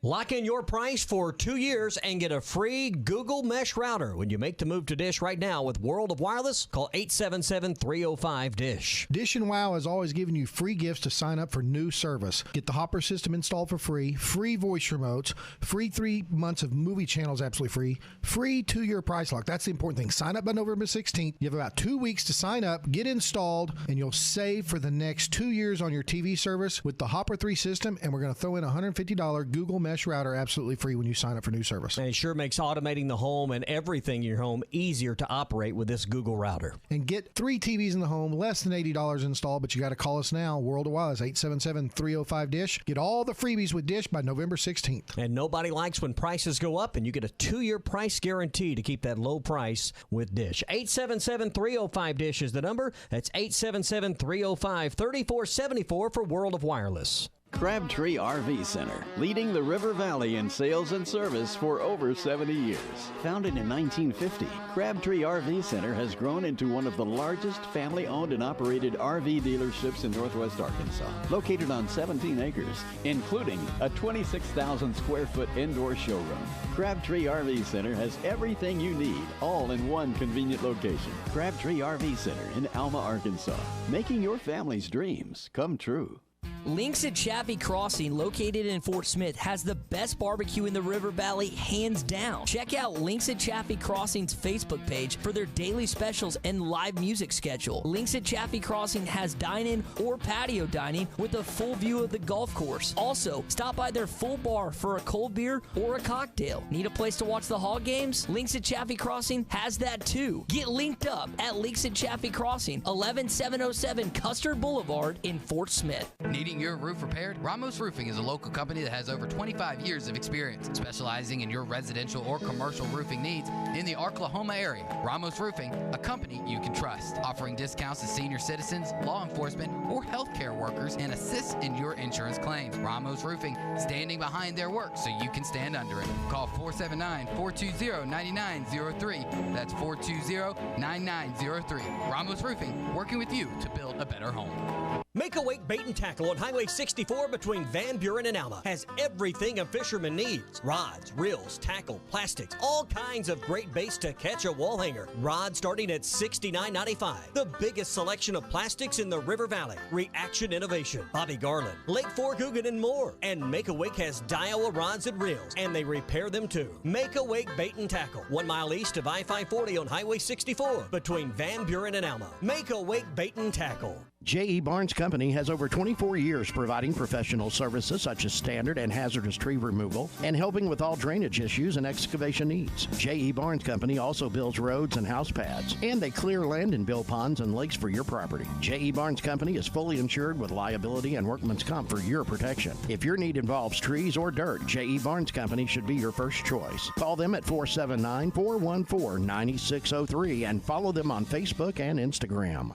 Lock in your price for 2 years and get a free Google Mesh router when you make the move to Dish right now with World of Wireless. Call 877-305-DISH. Dish and WOW has always given you free gifts to sign up for new service. Get the Hopper system installed for free, free voice remotes, free 3 months of movie channels absolutely free 2-year price lock. That's the important thing. Sign up by November 16th. You have about 2 weeks to sign up, get installed, and you'll save for the next 2 years on your TV service with the Hopper 3 system, and we're going to throw in a $150 Google Mesh router absolutely free when you sign up for new service. And it sure makes automating the home and everything in your home easier to operate with this Google router. And get 3 TVs in the home, less than $80 installed, but you got to call us now. World of Wireless, 877-305-DISH. Get all the freebies with Dish by November 16th. And nobody likes when prices go up, and you get a 2-year price guarantee to keep that low price with Dish. 877-305-DISH is the number. That's 877-305-3474 for World of Wireless. Crabtree RV Center, leading the River Valley in sales and service for over 70 years. Founded in 1950, Crabtree RV Center has grown into one of the largest family-owned and operated RV dealerships in northwest Arkansas, located on 17 acres, including a 26,000 square foot indoor showroom. Crabtree RV Center has everything you need, all in one convenient location. Crabtree RV Center in Alma, Arkansas, making your family's dreams come true. Links at Chaffee Crossing, located in Fort Smith, has the best barbecue in the River Valley, hands down. Check out Links at Chaffee Crossing's Facebook page for their daily specials and live music schedule. Links at Chaffee Crossing has dine-in or patio dining with a full view of the golf course. Also, stop by their full bar for a cold beer or a cocktail. Need a place to watch the Hog games? Links at Chaffee Crossing has that too. Get linked up at Links at Chaffee Crossing, 11707 Custard Boulevard in Fort Smith. Needing Needing your roof repaired? Ramos Roofing is a local company that has over 25 years of experience, specializing in your residential or commercial roofing needs in the Oklahoma area. Ramos Roofing, a company you can trust, offering discounts to senior citizens, law enforcement, or healthcare workers, and assists in your insurance claims. Ramos Roofing, standing behind their work so you can stand under it. Call 479-420-9903. That's 420-9903. Ramos Roofing, working with you to build a better home. Make Awake Bait and Tackle on Highway 64 between Van Buren and Alma has everything a fisherman needs. Rods, reels, tackle, plastics, all kinds of great baits to catch a wall hanger. Rods starting at $69.95. The biggest selection of plastics in the River Valley. Reaction Innovation, Bobby Garland, Lake Forgoogan, and more. And Make Awake has Daiwa rods and reels, and they repair them too. Make Awake Bait and Tackle, 1 mile east of I-540 on Highway 64 between Van Buren and Alma. Make Awake Bait and Tackle. J.E. Barnes Company has over 24 years providing professional services such as standard and hazardous tree removal and helping with all drainage issues and excavation needs. J.E. Barnes Company also builds roads and house pads, and they clear land and build ponds and lakes for your property. J.E. Barnes Company is fully insured with liability and workman's comp for your protection. If your need involves trees or dirt, J.E. Barnes Company should be your first choice. Call them at 479-414-9603 and follow them on Facebook and Instagram.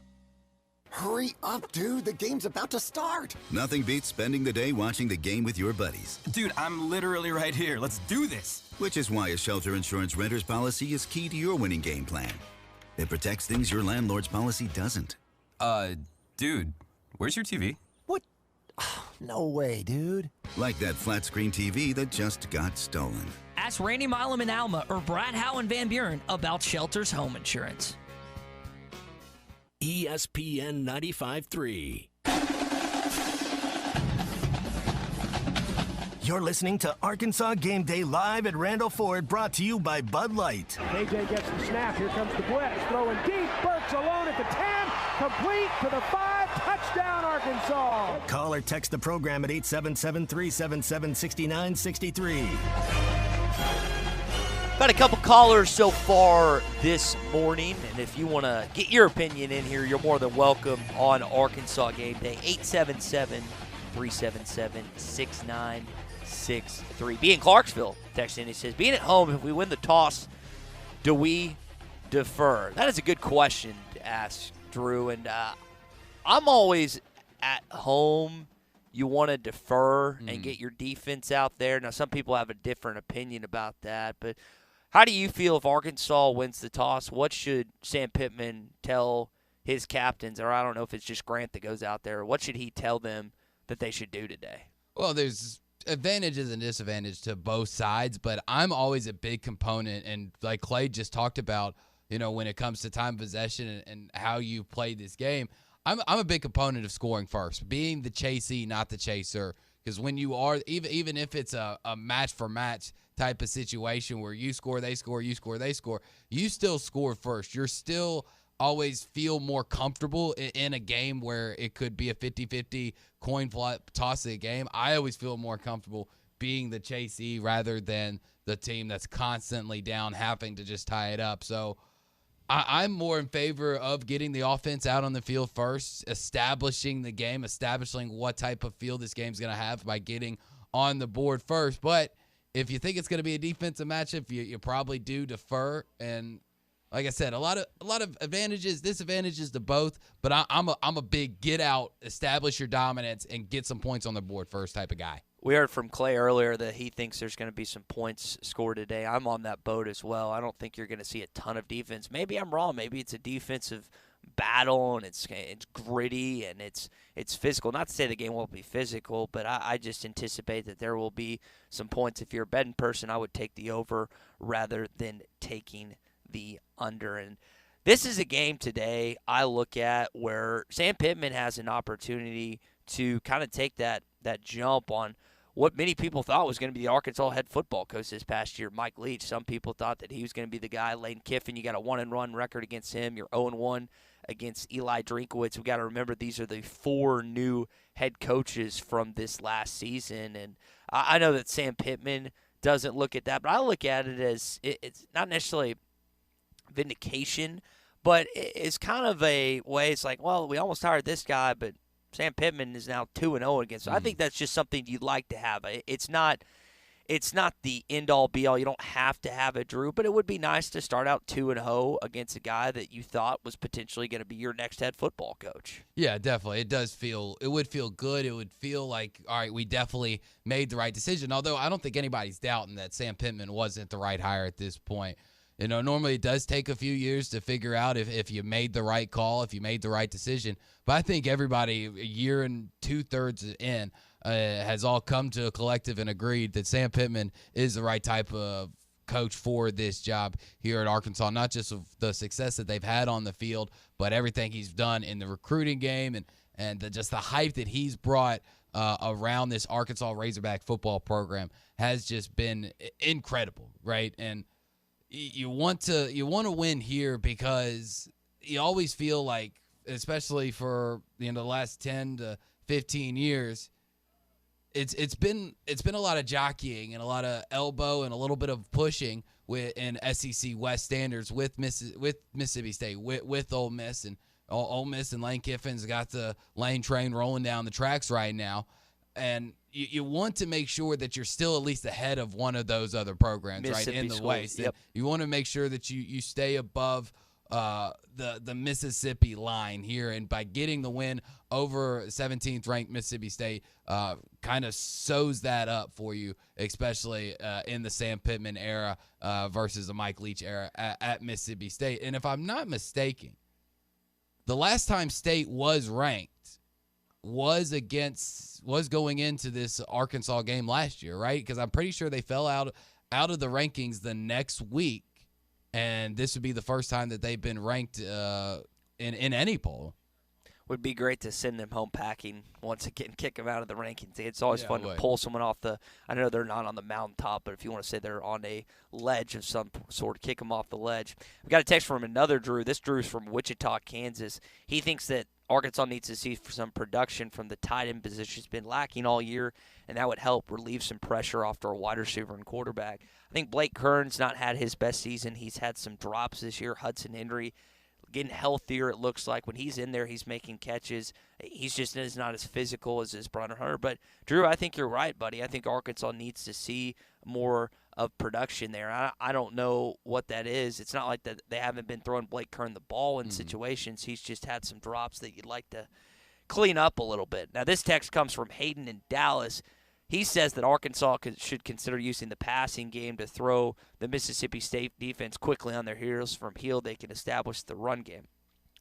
Hurry up, dude. The game's about to start. Nothing beats spending the day watching the game with your buddies. Dude, I'm literally right here. Let's do this. Which is why a shelter insurance renter's policy is key to your winning game plan. It protects things your landlord's policy doesn't. Dude, where's your TV? What? No way, dude. Like that flat screen TV that just got stolen. Ask Randy Milam in Alma or Brad Howe in Van Buren about Shelter's home insurance. ESPN 95.3. You're listening to Arkansas Game Day live at Randall Ford, brought to you by Budlight. KJ gets the snap. Here comes the blitz. Throwing deep. Burks alone at the 10. Complete to the 5. Touchdown, Arkansas. Call or text the program at 877-377-6963. Got a couple callers so far this morning, and if you want to get your opinion in here, you're more than welcome on Arkansas Game Day. 877-377-6963. Being Clarksville texting in, he says, being at home, if we win the toss, do we defer? That is a good question to ask, Drew, and I'm always at home. You want to defer and get your defense out there. Now, some people have a different opinion about that, but how do you feel if Arkansas wins the toss? What should Sam Pittman tell his captains, or I don't know if it's just Grant that goes out there, what should he tell them that they should do today? Well, there's advantages and disadvantages to both sides, but I'm always a big component, and like Clay just talked about, you know, when it comes to time possession and how you play this game, I'm a big component of scoring first, being the chasee, not the chaser, because when you are, even if it's a match-for-match type of situation where you score, they score, you score, they score, you still score first. You're still always feel more comfortable in a game where it could be a 50-50 coin flip toss of the game. I always feel more comfortable being the chasee rather than the team that's constantly down having to just tie it up. So I'm more in favor of getting the offense out on the field first, establishing the game, establishing what type of field this game's going to have by getting on the board first. But if you think it's going to be a defensive matchup, you probably do defer. And like I said, a lot of advantages, disadvantages to both. But I'm a big get out, establish your dominance, and get some points on the board first type of guy. We heard from Clay earlier that he thinks there's going to be some points scored today. I'm on that boat as well. I don't think you're going to see a ton of defense. Maybe I'm wrong. Maybe it's a defensive battle, and it's gritty, and it's physical. Not to say the game won't be physical, but I just anticipate that there will be some points. If you're a betting person, I would take the over rather than taking the under. And this is a game today I look at where Sam Pittman has an opportunity to kind of take that jump on what many people thought was going to be the Arkansas head football coach this past year, Mike Leach. Some people thought that he was going to be the guy. Lane Kiffin, you got a 1-1 record against him. You're 0-1 against Eli Drinkowitz. We got to remember these are the 4 new head coaches from this last season. And I know that Sam Pittman doesn't look at that, but I look at it as it's not necessarily vindication, but it's kind of a way. It's like, well, we almost hired this guy, but Sam Pittman is now 2-0 against. I think that's just something you'd like to have. It's not the end-all, be-all. You don't have to have it, Drew, but it would be nice to start out 2-0 against a guy that you thought was potentially going to be your next head football coach. Yeah, definitely. It would feel good. It would feel like, all right, we definitely made the right decision, although I don't think anybody's doubting that Sam Pittman wasn't the right hire at this point. Normally it does take a few years to figure out if you made the right call, if you made the right decision. But I think everybody, a year and 2/3 in, has all come to a collective and agreed that Sam Pittman is the right type of coach for this job here at Arkansas, not just of the success that they've had on the field, but everything he's done in the recruiting game and just the hype that he's brought around this Arkansas Razorback football program has just been incredible, right? And you want to win here because you always feel like, especially for the last 10 to 15 years, it's been a lot of jockeying and a lot of elbow and a little bit of pushing in SEC West standards with Mississippi State, with Ole Miss, and Ole Miss and Lane Kiffin's got the Lane train rolling down the tracks right now. And you want to make sure that you're still at least ahead of one of those other programs, right, in the West. Yep. You want to make sure that you stay above the Mississippi line here, and by getting the win over 17th ranked Mississippi State, kind of sews that up for you, especially in the Sam Pittman era versus the Mike Leach era at Mississippi State. And if I'm not mistaken, the last time State was ranked was going into this Arkansas game last year, right? Because I'm pretty sure they fell out of the rankings the next week, and this would be the first time that they've been ranked in any poll. Would be great to send them home packing once again, kick them out of the rankings. It's always fun to pull someone off I know they're not on the mountaintop, but if you want to say they're on a ledge of some sort, kick them off the ledge. We got a text from another Drew. This Drew's from Wichita, Kansas. He thinks that Arkansas needs to see some production from the tight end position. It's been lacking all year, and that would help relieve some pressure off a wide receiver and quarterback. I think Blake Kern's not had his best season. He's had some drops this year. Hudson Henry getting healthier, it looks like. When he's in there, he's making catches. He's just is not as physical as his brother Hunter. But, Drew, I think you're right, buddy. I think Arkansas needs to see more of production there. I don't know what that is. It's not like that they haven't been throwing Blake Kern the ball in situations. He's just had some drops that you'd like to clean up a little bit. Now, this text comes from Hayden in Dallas. He says that Arkansas should consider using the passing game to throw the Mississippi State defense quickly on their heels. From here, they can establish the run game.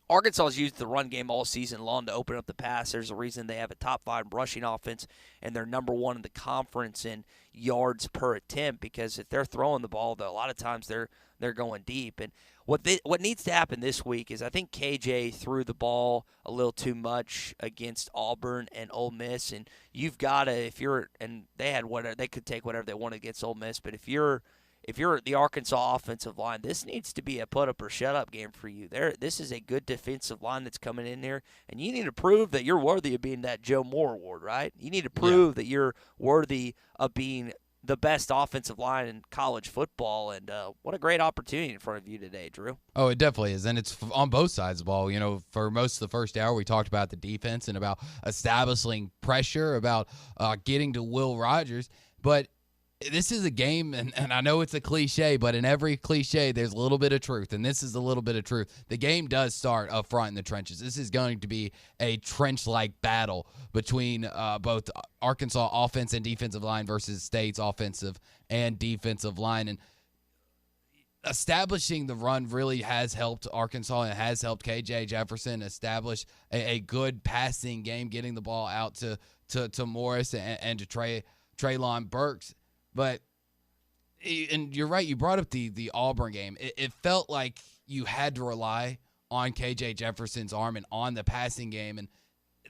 Arkansas has used the run game all season long to open up the pass. There's a reason they have a top 5 rushing offense, and they're number 1 in the conference in yards per attempt, because if they're throwing the ball, a lot of times they're going deep. And what needs to happen this week is I think KJ threw the ball a little too much against Auburn and Ole Miss, and you've got to, they could take whatever they want against Ole Miss, but if you're the Arkansas offensive line, this needs to be a put-up or shut-up game for you. This is a good defensive line that's coming in there, and you need to prove that you're worthy of being that Joe Moore Award, right? You need to prove that you're worthy of being the best offensive line in college football, and what a great opportunity in front of you today, Drew. Oh, it definitely is, and it's on both sides of the ball. For most of the first hour, we talked about the defense and about establishing pressure, about getting to Will Rogers, but this is a game, and I know it's a cliche, but in every cliche, there's a little bit of truth, and this is a little bit of truth. The game does start up front in the trenches. This is going to be a trench-like battle between both Arkansas offense and defensive line versus State's offensive and defensive line, and establishing the run really has helped Arkansas and has helped KJ Jefferson establish a good passing game, getting the ball out to Morris and to Treylon Burks. But, and you're right, you brought up the Auburn game. It felt like you had to rely on KJ Jefferson's arm and on the passing game, and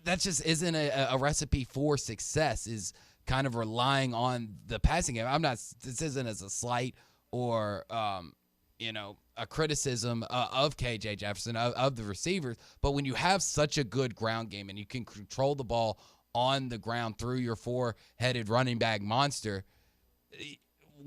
that just isn't a recipe for success, is kind of relying on the passing game. This isn't as a slight or, a criticism of KJ Jefferson, of the receivers, but when you have such a good ground game and you can control the ball on the ground through your 4-headed running back monster,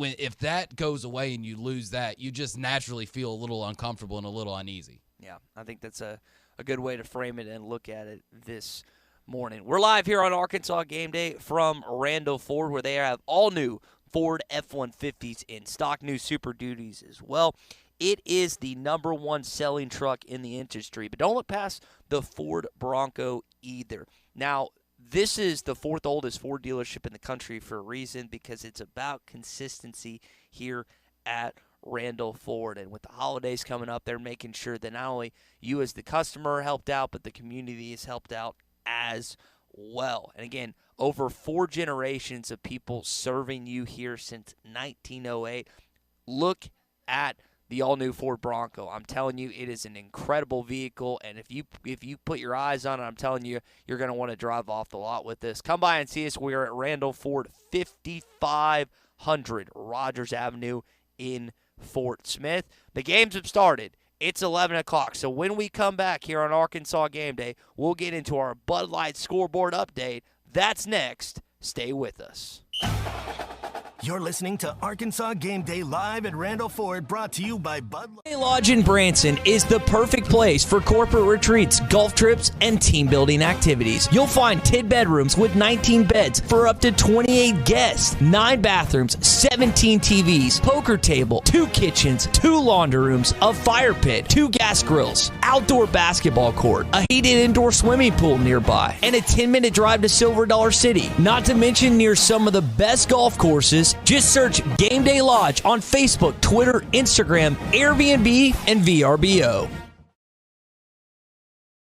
if that goes away and you lose that, you just naturally feel a little uncomfortable and a little uneasy. Yeah, I think that's a good way to frame it and look at it this morning. We're live here on Arkansas Game Day from Randall Ford, where they have all new Ford F-150s in stock, new Super Duties as well. It is the #1 selling truck in the industry, but don't look past the Ford Bronco either. Now, this is the 4th oldest Ford dealership in the country for a reason, because it's about consistency here at Randall Ford. And with the holidays coming up, they're making sure that not only you as the customer are helped out, but the community is helped out as well. And again, over 4 generations of people serving you here since 1908. Look at the all-new Ford Bronco. I'm telling you, it is an incredible vehicle, and if you put your eyes on it, I'm telling you, you're going to want to drive off the lot with this. Come by and see us. We are at Randall Ford, 5500 Rogers Avenue in Fort Smith. The games have started. It's 11 o'clock, so when we come back here on Arkansas Game Day, we'll get into our Budlight scoreboard update. That's next. Stay with us. You're listening to Arkansas Game Day live at Randall Ford, brought to you by Budlight. Lodge in Branson is the perfect place for corporate retreats, golf trips, and team building activities. You'll find 10 bedrooms with 19 beds for up to 28 guests, 9 bathrooms, 17 TVs, poker table, 2 kitchens, 2 laundry rooms, a fire pit, 2 gas grills, outdoor basketball court, a heated indoor swimming pool nearby, and a 10-minute drive to Silver Dollar City. Not to mention near some of the best golf courses. Just search Game Day Lodge on Facebook, Twitter, Instagram, Airbnb, and VRBO.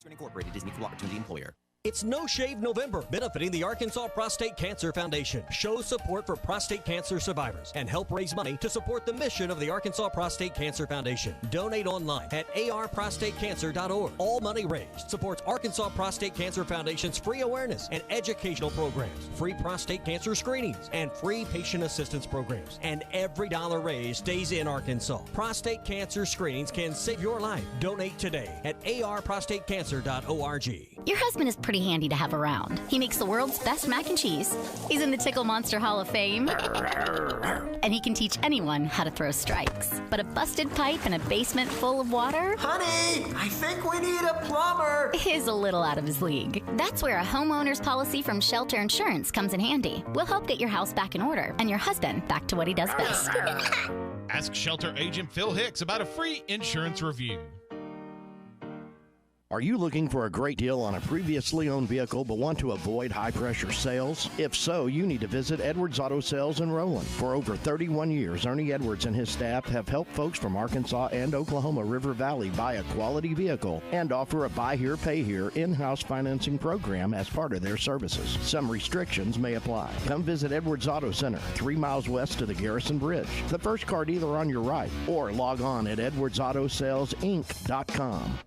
Incorporated is an equal opportunity employer. It's No Shave November, benefiting the Arkansas Prostate Cancer Foundation. Show support for prostate cancer survivors and help raise money to support the mission of the Arkansas Prostate Cancer Foundation. Donate online at arprostatecancer.org. All money raised supports Arkansas Prostate Cancer Foundation's free awareness and educational programs, free prostate cancer screenings, and free patient assistance programs. And every dollar raised stays in Arkansas. Prostate cancer screenings can save your life. Donate today at arprostatecancer.org. Your husband is pretty handy to have around. He makes the world's best mac and cheese. He's in the Tickle Monster Hall of Fame. And he can teach anyone how to throw strikes. But a busted pipe in a basement full of water? Honey, I think we need a plumber. Is a little out of his league. That's where a homeowner's policy from Shelter Insurance comes in handy. We'll help get your house back in order and your husband back to what he does best. Ask Shelter agent Phil Hicks about a free insurance review. Are you looking for a great deal on a previously owned vehicle but want to avoid high-pressure sales? If so, you need to visit Edwards Auto Sales in Rowland. For over 31 years, Ernie Edwards and his staff have helped folks from Arkansas and Oklahoma River Valley buy a quality vehicle and offer a buy here, pay here in-house financing program as part of their services. Some restrictions may apply. Come visit Edwards Auto Center, 3 miles west of the Garrison Bridge, the first car dealer on your right, or log on at edwardsautosalesinc.com.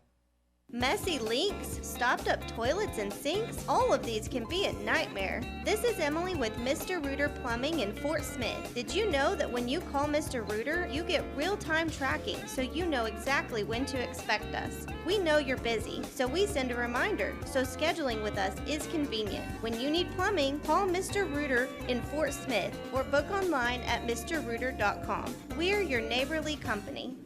Messy leaks, stopped up toilets and sinks, all of these can be a nightmare. This is Emily with Mr. Rooter Plumbing in Fort Smith. Did you know that when you call Mr. Rooter, you get real-time tracking so you know exactly when to expect us? We know you're busy, so we send a reminder, so scheduling with us is convenient. When you need plumbing, call Mr. Rooter in Fort Smith or book online at mrrooter.com. We're your neighborly company.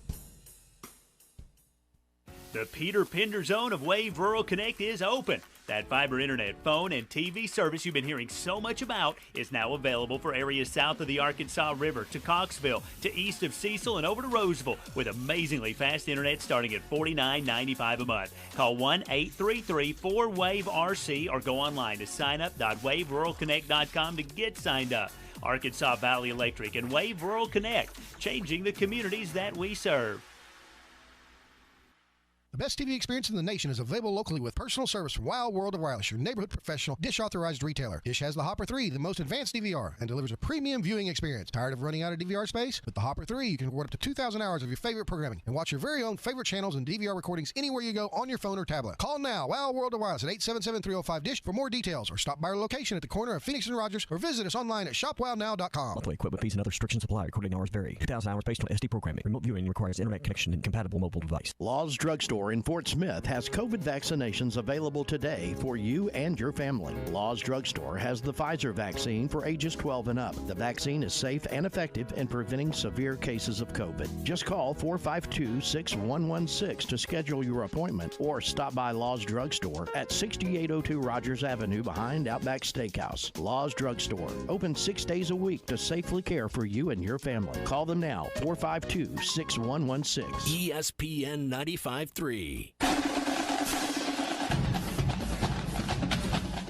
The Peter Pender Zone of Wave Rural Connect is open. That fiber internet, phone, and TV service you've been hearing so much about is now available for areas south of the Arkansas River, to Coxville, to east of Cecil, and over to Roseville, with amazingly fast internet starting at $49.95 a month. Call 1-833-4WAVE-RC or go online to signup.waveruralconnect.com to get signed up. Arkansas Valley Electric and Wave Rural Connect, changing the communities that we serve. The best TV experience in the nation is available locally with personal service from Wild World of Wireless, your neighborhood professional, Dish-authorized retailer. Dish has the Hopper 3, the most advanced DVR, and delivers a premium viewing experience. Tired of running out of DVR space? With the Hopper 3, you can record up to 2,000 hours of your favorite programming and watch your very own favorite channels and DVR recordings anywhere you go on your phone or tablet. Call now, Wild World of Wireless at 877-305-DISH for more details, or stop by our location at the corner of Phoenix and Rogers, or visit us online at shopwildnow.com. Monthly equipment fees and other restrictions apply. Recording hours vary. 2,000 hours based on SD programming. Remote viewing requires internet connection and compatible mobile device. Law's Drugstore Store in Fort Smith has COVID vaccinations available today for you and your family. Law's Drug Store has the Pfizer vaccine for ages 12 and up. The vaccine is safe and effective in preventing severe cases of COVID. Just call 452-6116 to schedule your appointment or stop by Law's Drug Store at 6802 Rogers Avenue behind Outback Steakhouse. Law's Drug Store, open 6 days a week to safely care for you and your family. Call them now, 452-6116. ESPN 95.3.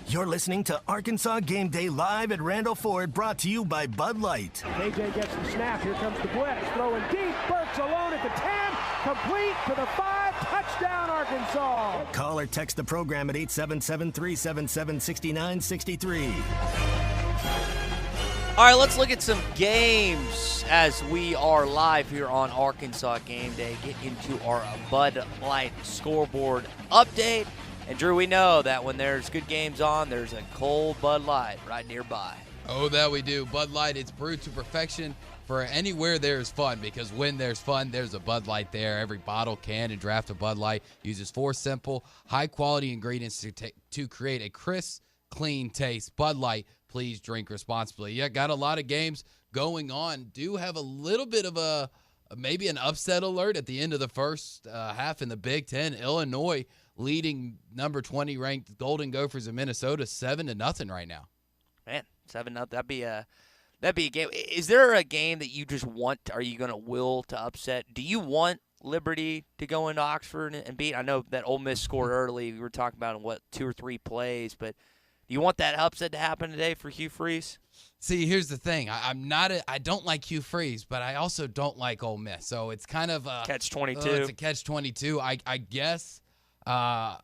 You're listening to Arkansas Game Day live at Randall Ford, brought to you by Budlight. KJ gets the snap. Here comes the blitz. Throwing deep. Burks alone at the 10. Complete to the 5. Touchdown, Arkansas. Call or text the program at 877-377-6963. All right, let's look at some games as we are live here on Arkansas Game Day. Get into our Bud Light scoreboard update. And, Drew, we know that when there's good games on, there's a cold Bud Light right nearby. Oh, that we do. Bud Light, it's brewed to perfection for anywhere there's fun, because when there's fun, there's a Bud Light there. Every bottle, can, and draft of Bud Light uses 4 simple, high-quality ingredients to create a crisp, clean taste. Bud Light, please drink responsibly. Yeah, got a lot of games going on. Do have a little bit of maybe an upset alert at the end of the first half in the Big Ten. Illinois leading number 20 ranked Golden Gophers of Minnesota 7-0 right now. Man, 7-0. That'd be a game. Is there a game that you just want? Are you going to will to upset? Do you want Liberty to go into Oxford and beat? I know that Ole Miss scored early. We were talking about in 2 or 3 plays, but do you want that upset to happen today for Hugh Freeze? See, here's the thing. I don't like Hugh Freeze, but I also don't like Ole Miss. So it's kind of a catch-22. It's a catch-22. I guess I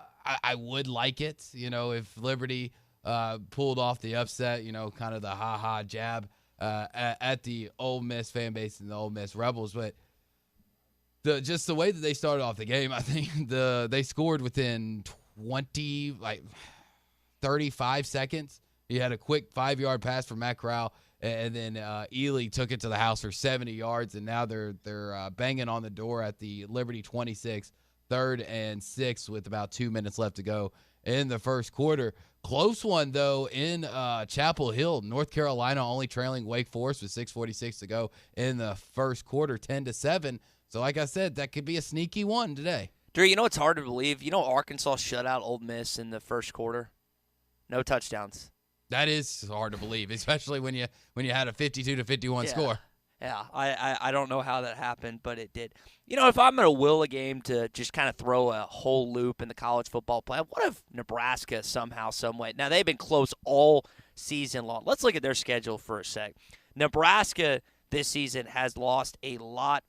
would like it, if Liberty pulled off the upset, kind of the ha-ha jab at the Ole Miss fan base and the Ole Miss Rebels. But just the way that they started off the game, I think they scored within 35 seconds. He had a quick 5-yard pass from Matt Corral, and then Ely took it to the house for 70 yards, and now they're banging on the door at the Liberty 26, 3rd and 6 with about 2 minutes left to go in the first quarter. Close one, though, in Chapel Hill. North Carolina only trailing Wake Forest with 6:46 to go in the first quarter, 10-7. So, like I said, that could be a sneaky one today. Drew, it's hard to believe. Arkansas shut out Ole Miss in the first quarter. No touchdowns. That is hard to believe, especially when you had a 52-51 score. Yeah, I don't know how that happened, but it did. If I'm going to will a game to just kind of throw a whole loop in the college football play, what if Nebraska somehow, some way? Now, they've been close all season long. Let's look at their schedule for a sec. Nebraska this season has lost a lot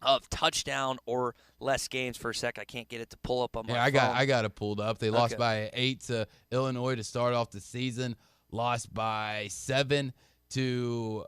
of touchdown or less games. For a sec. I can't get it to pull up on my phone. I got it pulled up. They lost by 8 to Illinois to start off the season, lost by 7 to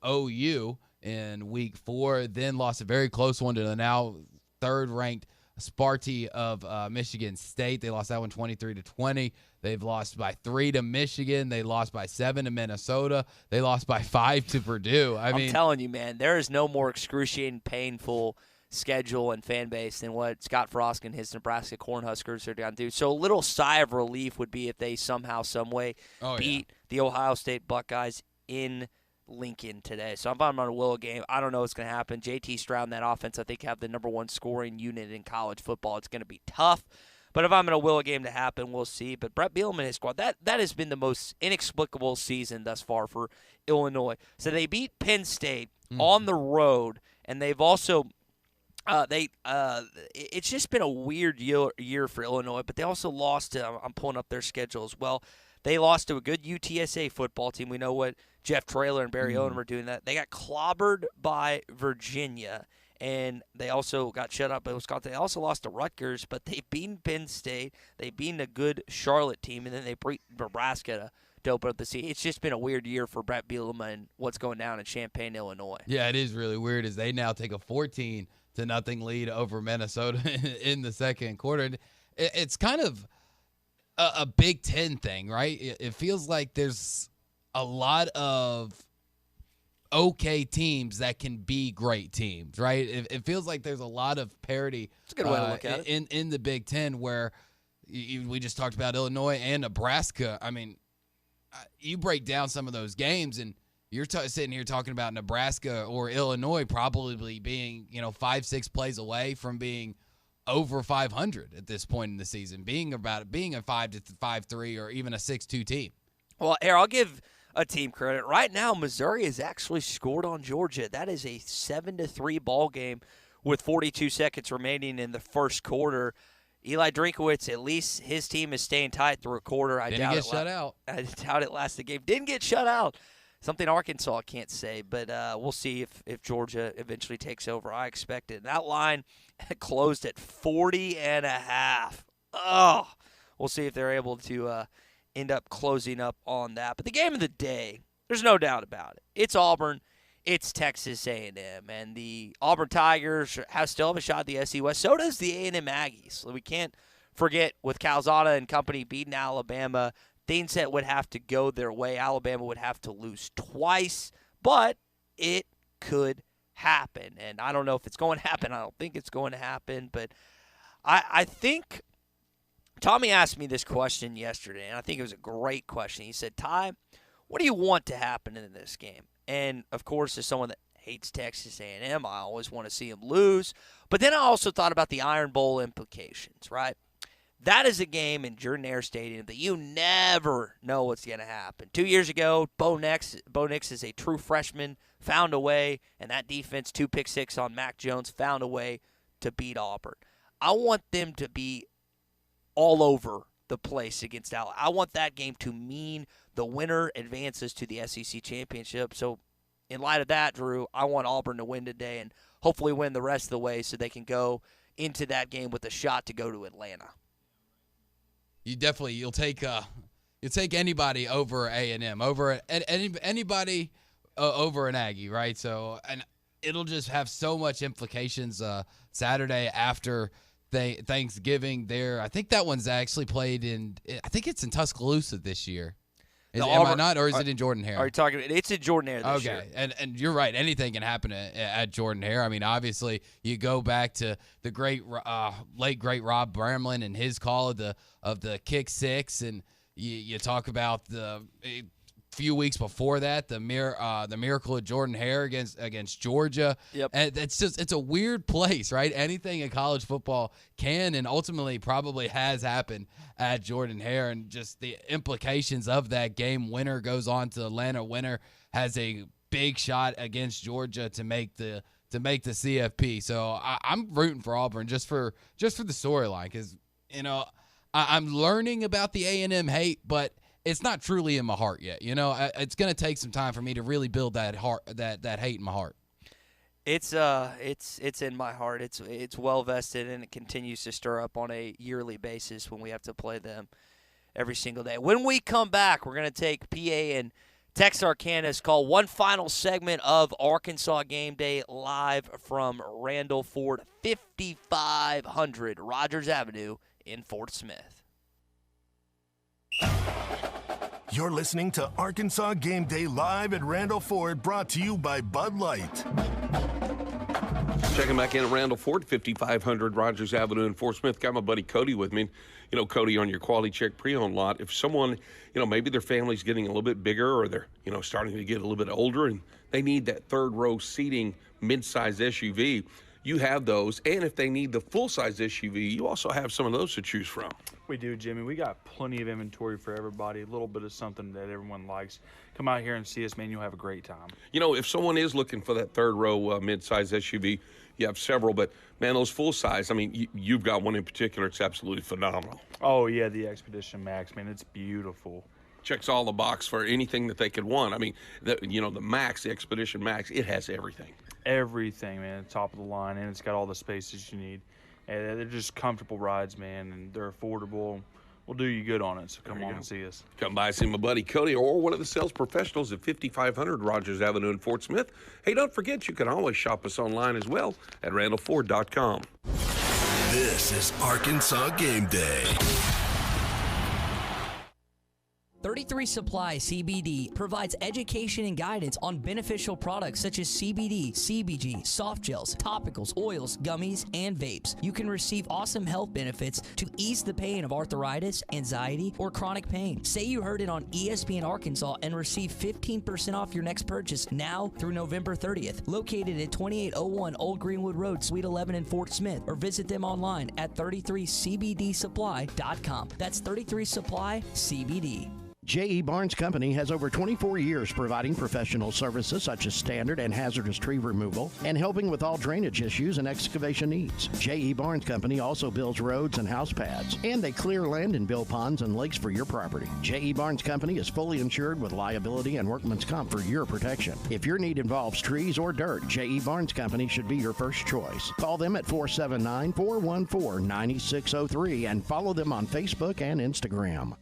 OU in week 4, then lost a very close one to the now 3rd-ranked Sparty of Michigan State. They lost that one 23-20. They've lost by 3 to Michigan. They lost by 7 to Minnesota. They lost by 5 to Purdue. I'm telling you, man, there is no more excruciating, painful schedule and fan base than what Scott Frost and his Nebraska Cornhuskers are going to do. So a little sigh of relief would be if they somehow, some way beat the Ohio State Buckeyes in Lincoln today. So if I'm on a will game, I don't know what's going to happen. JT Stroud and that offense, I think, have the number 1 scoring unit in college football. It's going to be tough. But if I'm going to will a game to happen, we'll see. But Brett Bielema and his squad, that has been the most inexplicable season thus far for Illinois. So they beat Penn State on the road, and they've also it's just been a weird year for Illinois. But they also lost to, I'm pulling up their schedule as well. They lost to a good UTSA football team. We know what Jeff Traylor and Barry Odom were doing that. They got clobbered by Virginia. And they also got shut up by Wisconsin. They also lost to Rutgers, but they beat Penn State. They beat a good Charlotte team, and then they beat Nebraska to open up the season. It's just been a weird year for Brett Bielema and what's going down in Champaign, Illinois. Yeah, it is really weird as they now take a 14-0 lead over Minnesota in the second quarter. It's kind of a Big Ten thing, right? It feels like there's a lot of okay teams that can be great teams, right? It feels like there's a lot of parity. That's a good way to look at it. In the Big Ten, where we just talked about Illinois and Nebraska. I mean, you break down some of those games, and you're sitting here talking about Nebraska or Illinois probably being 5-6 plays away from being over 500 at this point in the season, being a 5-3 or even a 6-2 team. Well, here, I'll give a team credit. Right now, Missouri has actually scored on Georgia. That is a 7-3 ball game with 42 seconds remaining in the first quarter. Eli Drinkowitz, at least his team is staying tight through a quarter. I doubt it lasted the game. Didn't get shut out. Something Arkansas can't say, but we'll see if Georgia eventually takes over. I expect it. And that line closed at 40.5. Oh, we'll see if they're able to end up closing up on that. But the game of the day, there's no doubt about it. It's Auburn. It's Texas A&M. And the Auburn Tigers still have a shot at the SEC West. So does the A&M Aggies. So we can't forget, with Calzada and company beating Alabama, things that would have to go their way. Alabama would have to lose twice, but it could happen. And I don't know if it's going to happen. I don't think it's going to happen. But I think Tommy asked me this question yesterday, and I think it was a great question. He said, Ty, what do you want to happen in this game? And, of course, as someone that hates Texas A&M, I always want to see them lose. But then I also thought about the Iron Bowl implications, right? That is a game in Jordan-Hare Stadium that you never know what's going to happen. 2 years ago, Bo Nix is a true freshman, found a way, and that defense, 2 pick six on Mac Jones, found a way to beat Auburn. I want them to be all over the place against Alabama. I want that game to mean the winner advances to the SEC championship. So in light of that, Drew, I want Auburn to win today and hopefully win the rest of the way so they can go into that game with a shot to go to Atlanta. You'll take anybody over A&M, over anybody over an Aggie, right? So, and it'll just have so much implications Saturday after Thanksgiving there. I think that one's actually played I think it's in Tuscaloosa this year. Am I not, or is it in Jordan-Hare? Are you talking? It's in Jordan-Hare this year. Okay, and you're right. Anything can happen at Jordan-Hare. I mean, obviously, you go back to the late great Rob Bramlin and his call of the kick six, and you talk about the few weeks before that, the miracle of Jordan-Hare against Georgia. Yep. And it's a weird place, right? Anything in college football can and ultimately probably has happened at Jordan-Hare, and just the implications of that game. Winner goes on to Atlanta. Winner has a big shot against Georgia to make the CFP. So I'm rooting for Auburn just for the storyline, because I'm learning about the A&M hate, but it's not truly in my heart yet. It's going to take some time for me to really build that hate in my heart. It's in my heart. It's well vested, and it continues to stir up on a yearly basis when we have to play them every single day. When we come back, we're going to take PA and Texarkana's call. One final segment of Arkansas Game Day live from Randall Ford, 5500 Rogers Avenue in Fort Smith. You're listening to Arkansas Game Day live at Randall Ford, brought to you by Budlight. Checking back in at Randall Ford, 5500 Rogers Avenue in Fort Smith. Got my buddy Cody with me. Cody, on your quality check pre-owned lot, if someone, maybe their family's getting a little bit bigger, or they're, starting to get a little bit older, and they need that third row seating mid-size SUV, you have those. And if they need the full-size SUV, you also have some of those to choose from. We do, Jimmy. We got plenty of inventory for everybody, a little bit of something that everyone likes. Come out here and see us, man. You'll have a great time. If someone is looking for that third row mid-size SUV, you have several, but, man, those full-size, I mean, you've got one in particular. It's absolutely phenomenal. Oh, yeah, the Expedition Max, man. It's beautiful. Checks all the box for anything that they could want. I mean, the Max, the Expedition Max, it has everything. Everything, man. Top of the line, and it's got all the spaces you need. And they're just comfortable rides, man, and they're affordable. We'll do you good on it, so come on and see us. Come by and see my buddy Cody or one of the sales professionals at 5500 Rogers Avenue in Fort Smith. Hey, don't forget, you can always shop us online as well at randallford.com. This is Arkansas Game Day. 33 Supply CBD provides education and guidance on beneficial products such as CBD, CBG, soft gels, topicals, oils, gummies, and vapes. You can receive awesome health benefits to ease the pain of arthritis, anxiety, or chronic pain. Say you heard it on ESPN Arkansas and receive 15% off your next purchase now through November 30th. Located at 2801 Old Greenwood Road, Suite 11 in Fort Smith, or visit them online at 33cbdsupply.com. That's 33 Supply CBD. J.E. Barnes Company has over 24 years providing professional services such as standard and hazardous tree removal and helping with all drainage issues and excavation needs. J.E. Barnes Company also builds roads and house pads, and they clear land and build ponds and lakes for your property. J.E. Barnes Company is fully insured with liability and workman's comp for your protection. If your need involves trees or dirt, J.E. Barnes Company should be your first choice. Call them at 479-414-9603 and follow them on Facebook and Instagram.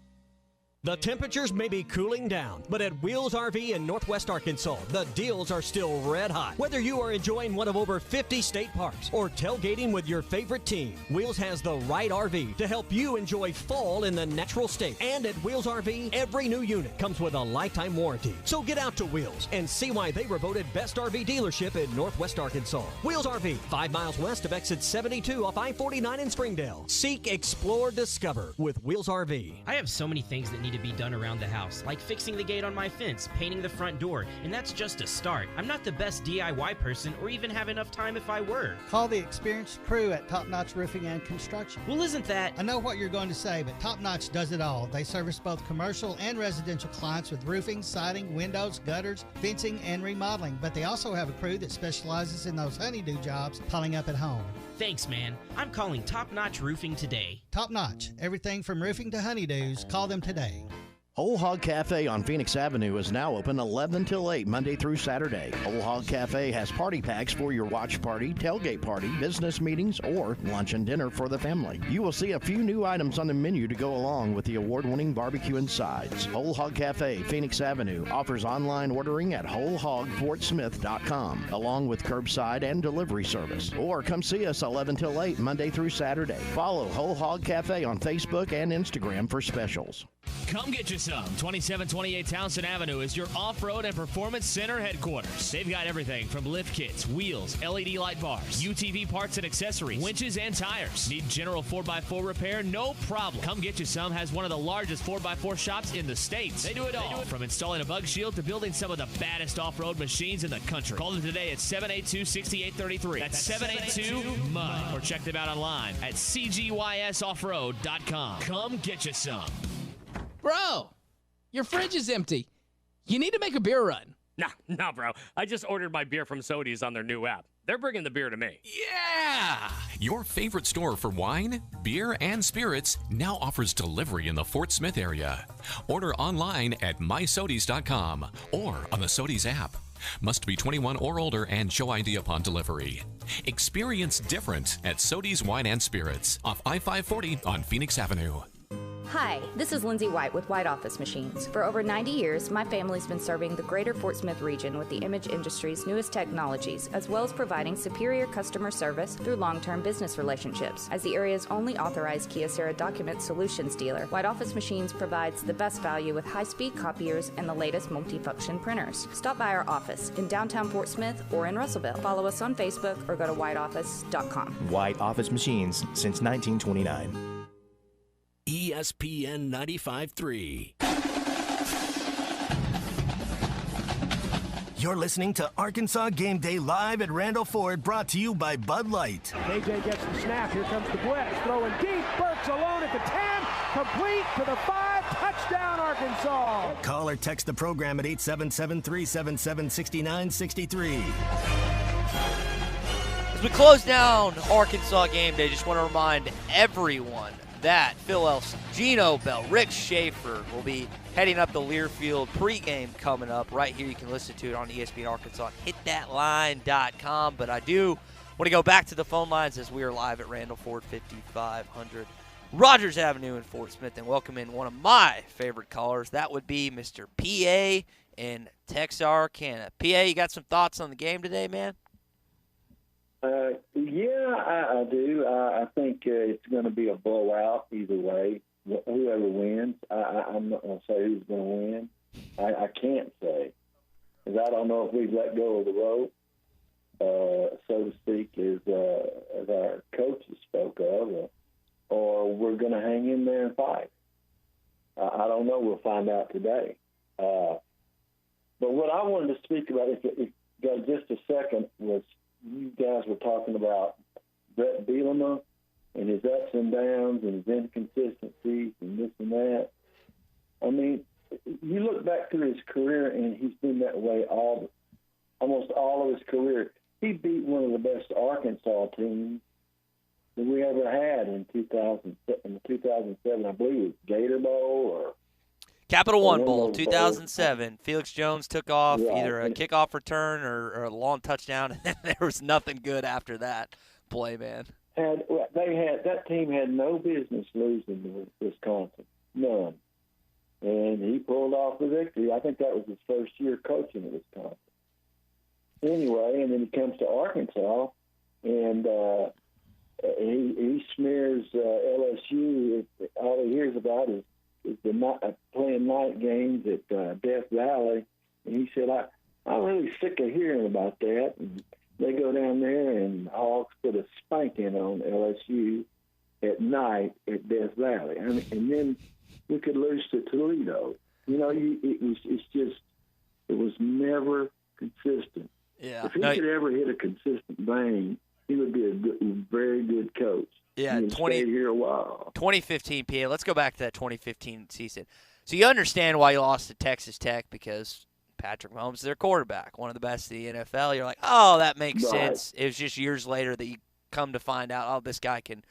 The temperatures may be cooling down, but at Wheels RV in Northwest Arkansas, the deals are still red hot. Whether you are enjoying one of over 50 state parks or tailgating with your favorite team, Wheels has the right RV to help you enjoy fall in the natural state. And at Wheels RV, every new unit comes with a lifetime warranty. So get out to Wheels and see why they were voted best RV dealership in Northwest Arkansas. Wheels RV, 5 miles west of exit 72 off I-49 in Springdale. Seek, explore, discover with Wheels RV. I have so many things that need to be done around the house, like fixing the gate on my fence, painting the front door, and that's just a start. I'm not the best DIY person or even have enough time if I were. Call the experienced crew at Top Notch Roofing and Construction. Well, isn't that... I know what you're going to say, but Top Notch does it all. They service both commercial and residential clients with roofing, siding, windows, gutters, fencing, and remodeling, but they also have a crew that specializes in those honeydew jobs piling up at home. Thanks, man. I'm calling Top Notch Roofing today. Top Notch. Everything from roofing to honeydews. Call them today. Old Hog Cafe on Phoenix Avenue is now open 11 till 8 Monday through Saturday. Old Hog Cafe has party packs for your watch party, tailgate party, business meetings, or lunch and dinner for the family. You will see a few new items on the menu to go along with the award-winning barbecue and sides. Old Hog Cafe, Phoenix Avenue, offers online ordering at wholehogfortsmith.com, along with curbside and delivery service. Or come see us 11 till 8 Monday through Saturday. Follow Whole Hog Cafe on Facebook and Instagram for specials. Come get you some. 2728 Townsend Avenue is your off-road and performance center headquarters. They've got everything from lift kits, wheels, LED light bars, UTV parts and accessories, winches and tires. Need general 4x4 repair? No problem. Come get you some has one of the largest 4x4 shops in the States. They do it all, from installing a bug shield to building some of the baddest off-road machines in the country. Call them today at 782-6833. That's 782-MUD. Or check them out online at cgysoffroad.com. Come get you some. Bro, your fridge is empty. You need to make a beer run. Nah, bro. I just ordered my beer from Sodies on their new app. They're bringing the beer to me. Yeah! Your favorite store for wine, beer, and spirits now offers delivery in the Fort Smith area. Order online at mysodies.com or on the Sodies app. Must be 21 or older and show ID upon delivery. Experience different at Sodies Wine and Spirits off I-540 on Phoenix Avenue. Hi, this is Lindsay White with White Office Machines. For over 90 years, my family's been serving the greater Fort Smith region with the image industry's newest technologies, as well as providing superior customer service through long-term business relationships. As the area's only authorized Kyocera document solutions dealer, White Office Machines provides the best value with high-speed copiers and the latest multifunction printers. Stop by our office in downtown Fort Smith or in Russellville. Follow us on Facebook or go to whiteoffice.com. White Office Machines since 1929. ESPN 95.3. You're listening to Arkansas Game Day live at Randall Ford, brought to you by Budlight. KJ gets the snap. Here comes the blitz. Throwing deep. Burks alone at the 10. Complete to the 5. Touchdown, Arkansas. Call or text the program at 877-377-6963. As we close down Arkansas Game Day, just want to remind everyone that Phil Elson, Gino Bell, Rick Schaefer will be heading up the Learfield pregame coming up right here. You can listen to it on ESPN Arkansas, hitthatline.com. But I do want to go back to the phone lines as we are live at Randall Ford 5500 Rogers Avenue in Fort Smith, and welcome in one of my favorite callers. That would be Mr. PA in Texarkana. PA, you got some thoughts on the game today, man? Yeah, I do. I think it's going to be a blowout either way. whoever wins. I'm not going to say who's going to win. I can't say, because I don't know if we've let go of the rope, so to speak, as our coaches spoke of, or we're going to hang in there and fight. I don't know. We'll find out today. But what I wanted to speak about, if you got just a second, was you guys were talking about Brett Bielema and his ups and downs and his inconsistencies and this and that. I mean, you look back through his career, and he's been that way almost all of his career. He beat one of the best Arkansas teams that we ever had in 2007. I believe it was Gator Bowl or Capital One Bowl, 2007. Felix Jones took off either a kickoff return or a long touchdown, and there was nothing good after that play, man. That team had no business losing to Wisconsin, none. And he pulled off the victory. I think that was his first year coaching at Wisconsin. Anyway, and then he comes to Arkansas, and he smears LSU. All he hears about is playing night games at Death Valley. And he said, I'm really sick of hearing about that. And they go down there, and Hogs put a spanking on LSU at night at Death Valley. And then we could lose to Toledo. You know, it was never consistent. Yeah. If he could ever hit a consistent vein, he would be a very good coach. Yeah, he stayed here a while. 2015 PA. Let's go back to that 2015 season. So you understand why you lost to Texas Tech, because Patrick Mahomes is their quarterback, one of the best in the NFL. You're like, oh, that makes sense. It was just years later that you come to find out, oh, this guy can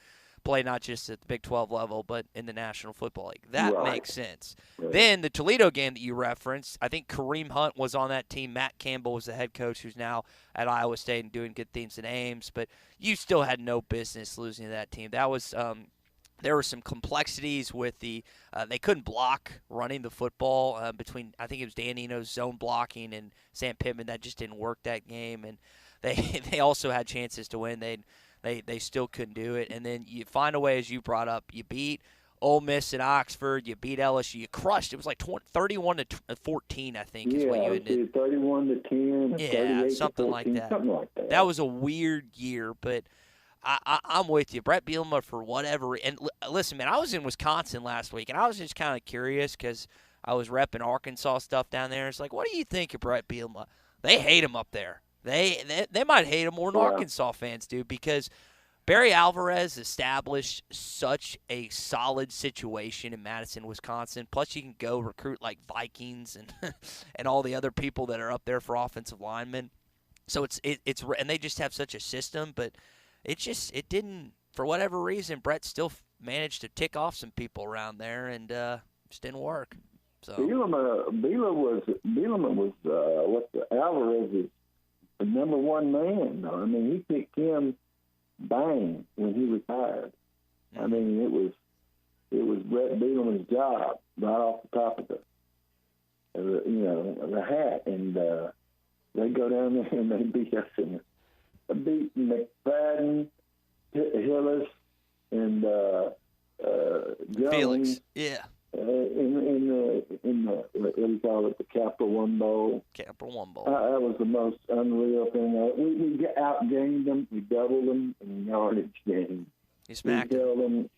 play not just at the Big 12 level, but in the National Football League. That makes sense. Right. Then the Toledo game that you referenced, I think Kareem Hunt was on that team. Matt Campbell was the head coach, who's now at Iowa State and doing good things in Ames. But you still had no business losing to that team. That was there were some complexities with the they couldn't block running the football between, I think it was Dan Eno's zone blocking and Sam Pittman. That just didn't work that game. And they also had chances to win. They still couldn't do it. And then you find a way, as you brought up, you beat Ole Miss at Oxford, you beat LSU, you crushed. It was like 31-14, I think, is what you ended. 31-10, yeah, something like that. That was a weird year, but I'm with you. Brett Bielema, for whatever. And listen, man, I was in Wisconsin last week, and I was just kind of curious because I was repping Arkansas stuff down there. It's like, what do you think of Brett Bielema? They hate him up there. They might hate him more than Arkansas fans do, because Barry Alvarez established such a solid situation in Madison, Wisconsin. Plus, you can go recruit like Vikings and and all the other people that are up there for offensive linemen. So it's and they just have such a system, but it didn't, for whatever reason, Brett still managed to tick off some people around there, and just didn't work. So Bielema was Alvarez's the number one man, though. I mean, he picked him bang when he retired. I mean, it was Brett Bielema's job right off the top of the hat, and they go down there and they beat us in beat McFadden, Hillis, and Jones. Felix, yeah. In the what do you call it, the Capital One Bowl. Capital One Bowl. That was the most unreal thing. We outgained them, we doubled them in yardage games. You smacked them.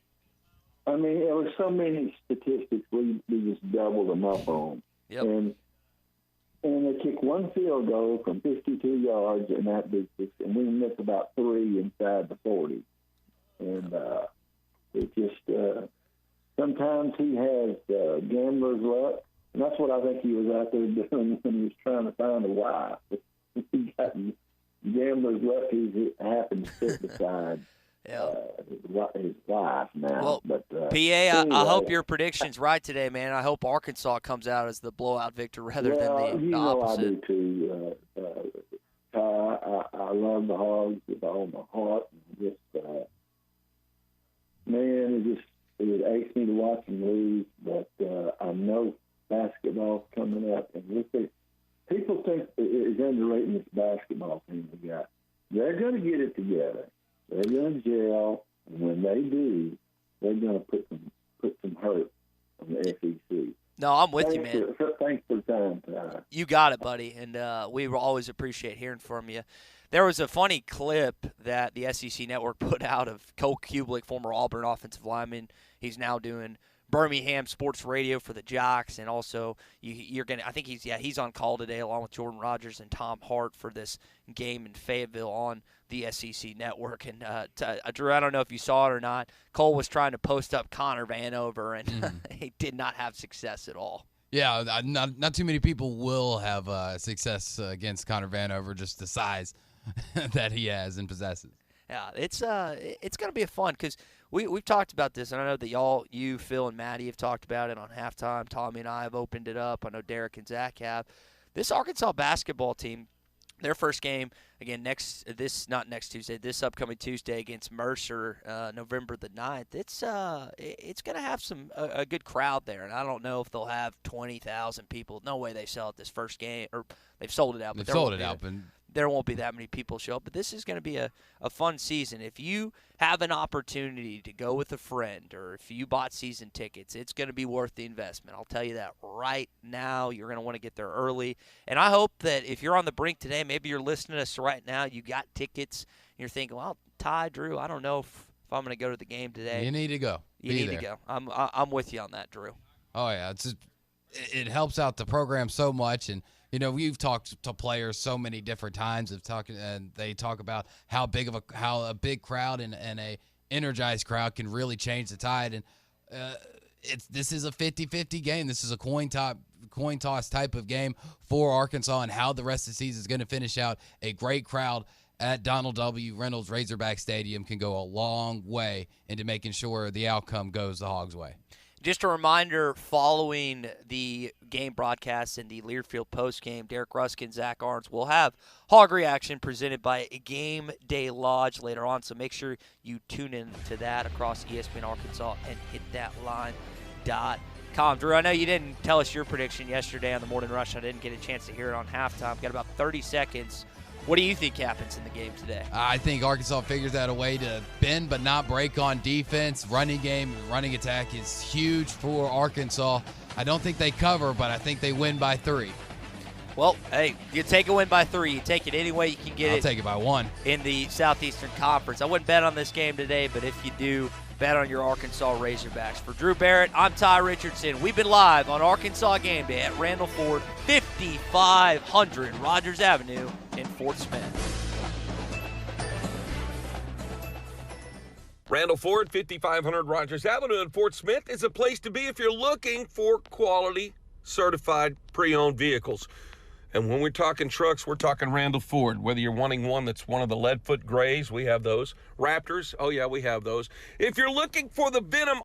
I mean, there were so many statistics we just doubled them up on. Yep. And they kicked one field goal from 52 yards in that distance, and we missed about 3 inside the 40. And it just sometimes he has gambler's luck, and that's what I think he was out there doing when he was trying to find a wife. He got gambler's luck. He happened to sit beside his wife now. Well, but, PA, anyway, I hope your prediction's right today, man. I hope Arkansas comes out as the blowout victor rather than the opposite. I do too. I love the Hogs with all my heart. And just man, it aches me to watch them lose, but I know basketball's coming up, and people think it's underrating this basketball team we got. They're going to get it together. They're going to gel, and when they do, they're going to put some hurt from the SEC. No, I'm with you, man. Thanks for the time, Ty. You got it, buddy, and we will always appreciate hearing from you. There was a funny clip that the SEC Network put out of Cole Kublik, former Auburn offensive lineman. He's now doing Birmingham sports radio for the Jocks, and also you're gonna. I think he's on call today along with Jordan Rogers and Tom Hart for this game in Fayetteville on the SEC Network. And Drew, I don't know if you saw it or not. Cole was trying to post up Connor Vanover, and he did not have success at all. Yeah, not too many people will have success against Connor Vanover, just the size that he has and possesses. Yeah, it's going to be a fun because we've talked about this, and I know that you, Phil, and Maddie have talked about it on halftime. Tommy and I have opened it up. I know Derek and Zach have. This Arkansas basketball team, their first game, again, this upcoming Tuesday against Mercer, November the 9th, it's going to have a good crowd there, and I don't know if they'll have 20,000 people. No way they sell it this first game, or they've sold it out. They've sold it out, but there won't be that many people show up. But this is going to be a fun season. If you have an opportunity to go with a friend, or if you bought season tickets, it's going to be worth the investment. I'll tell you that right now. You're going to want to get there early. And I hope that if you're on the brink today, maybe you're listening to us right now, you got tickets, and you're thinking, well, Ty, Drew, I don't know if I'm going to go to the game today. You need to go. You need to go. I'm with you on that, Drew. Oh, yeah. It helps out the program so much. And, you know, we've talked to players so many different times and they talk about how a big crowd and a energized crowd can really change the tide. And this is a 50-50 game. This is a coin toss type of game for Arkansas, and how the rest of the season is going to finish out. A great crowd at Donald W. Reynolds Razorback Stadium can go a long way into making sure the outcome goes the Hogs' way. Just a reminder, following the game broadcast and the Learfield postgame, Derek Ruskin, Zach Arns will have Hog Reaction presented by Gameday Lodge later on, so make sure you tune in to that across ESPN Arkansas and hitthatline.com. Drew, I know you didn't tell us your prediction yesterday on the Morning Rush. I didn't get a chance to hear it on halftime. Got about 30 seconds. What do you think happens in the game today? I think Arkansas figures out a way to bend but not break on defense. Running game, running attack is huge for Arkansas. I don't think they cover, but I think they win by 3. Well, hey, you take a win by 3. You take it any way you can get I'll take it by 1. In the Southeastern Conference. I wouldn't bet on this game today, but if you do, bet on your Arkansas Razorbacks. For Drew Barrett, I'm Ty Richardson. We've been live on Arkansas Game Day at Randall Ford, 5500 Rogers Avenue in Fort Smith. Randall Ford, 5500 Rogers Avenue in Fort Smith is a place to be if you're looking for quality, certified, pre-owned vehicles. And when we're talking trucks, we're talking Randall Ford. Whether you're wanting one that's one of the Leadfoot Grays, we have those. Raptors, oh yeah, we have those. If you're looking for the Venom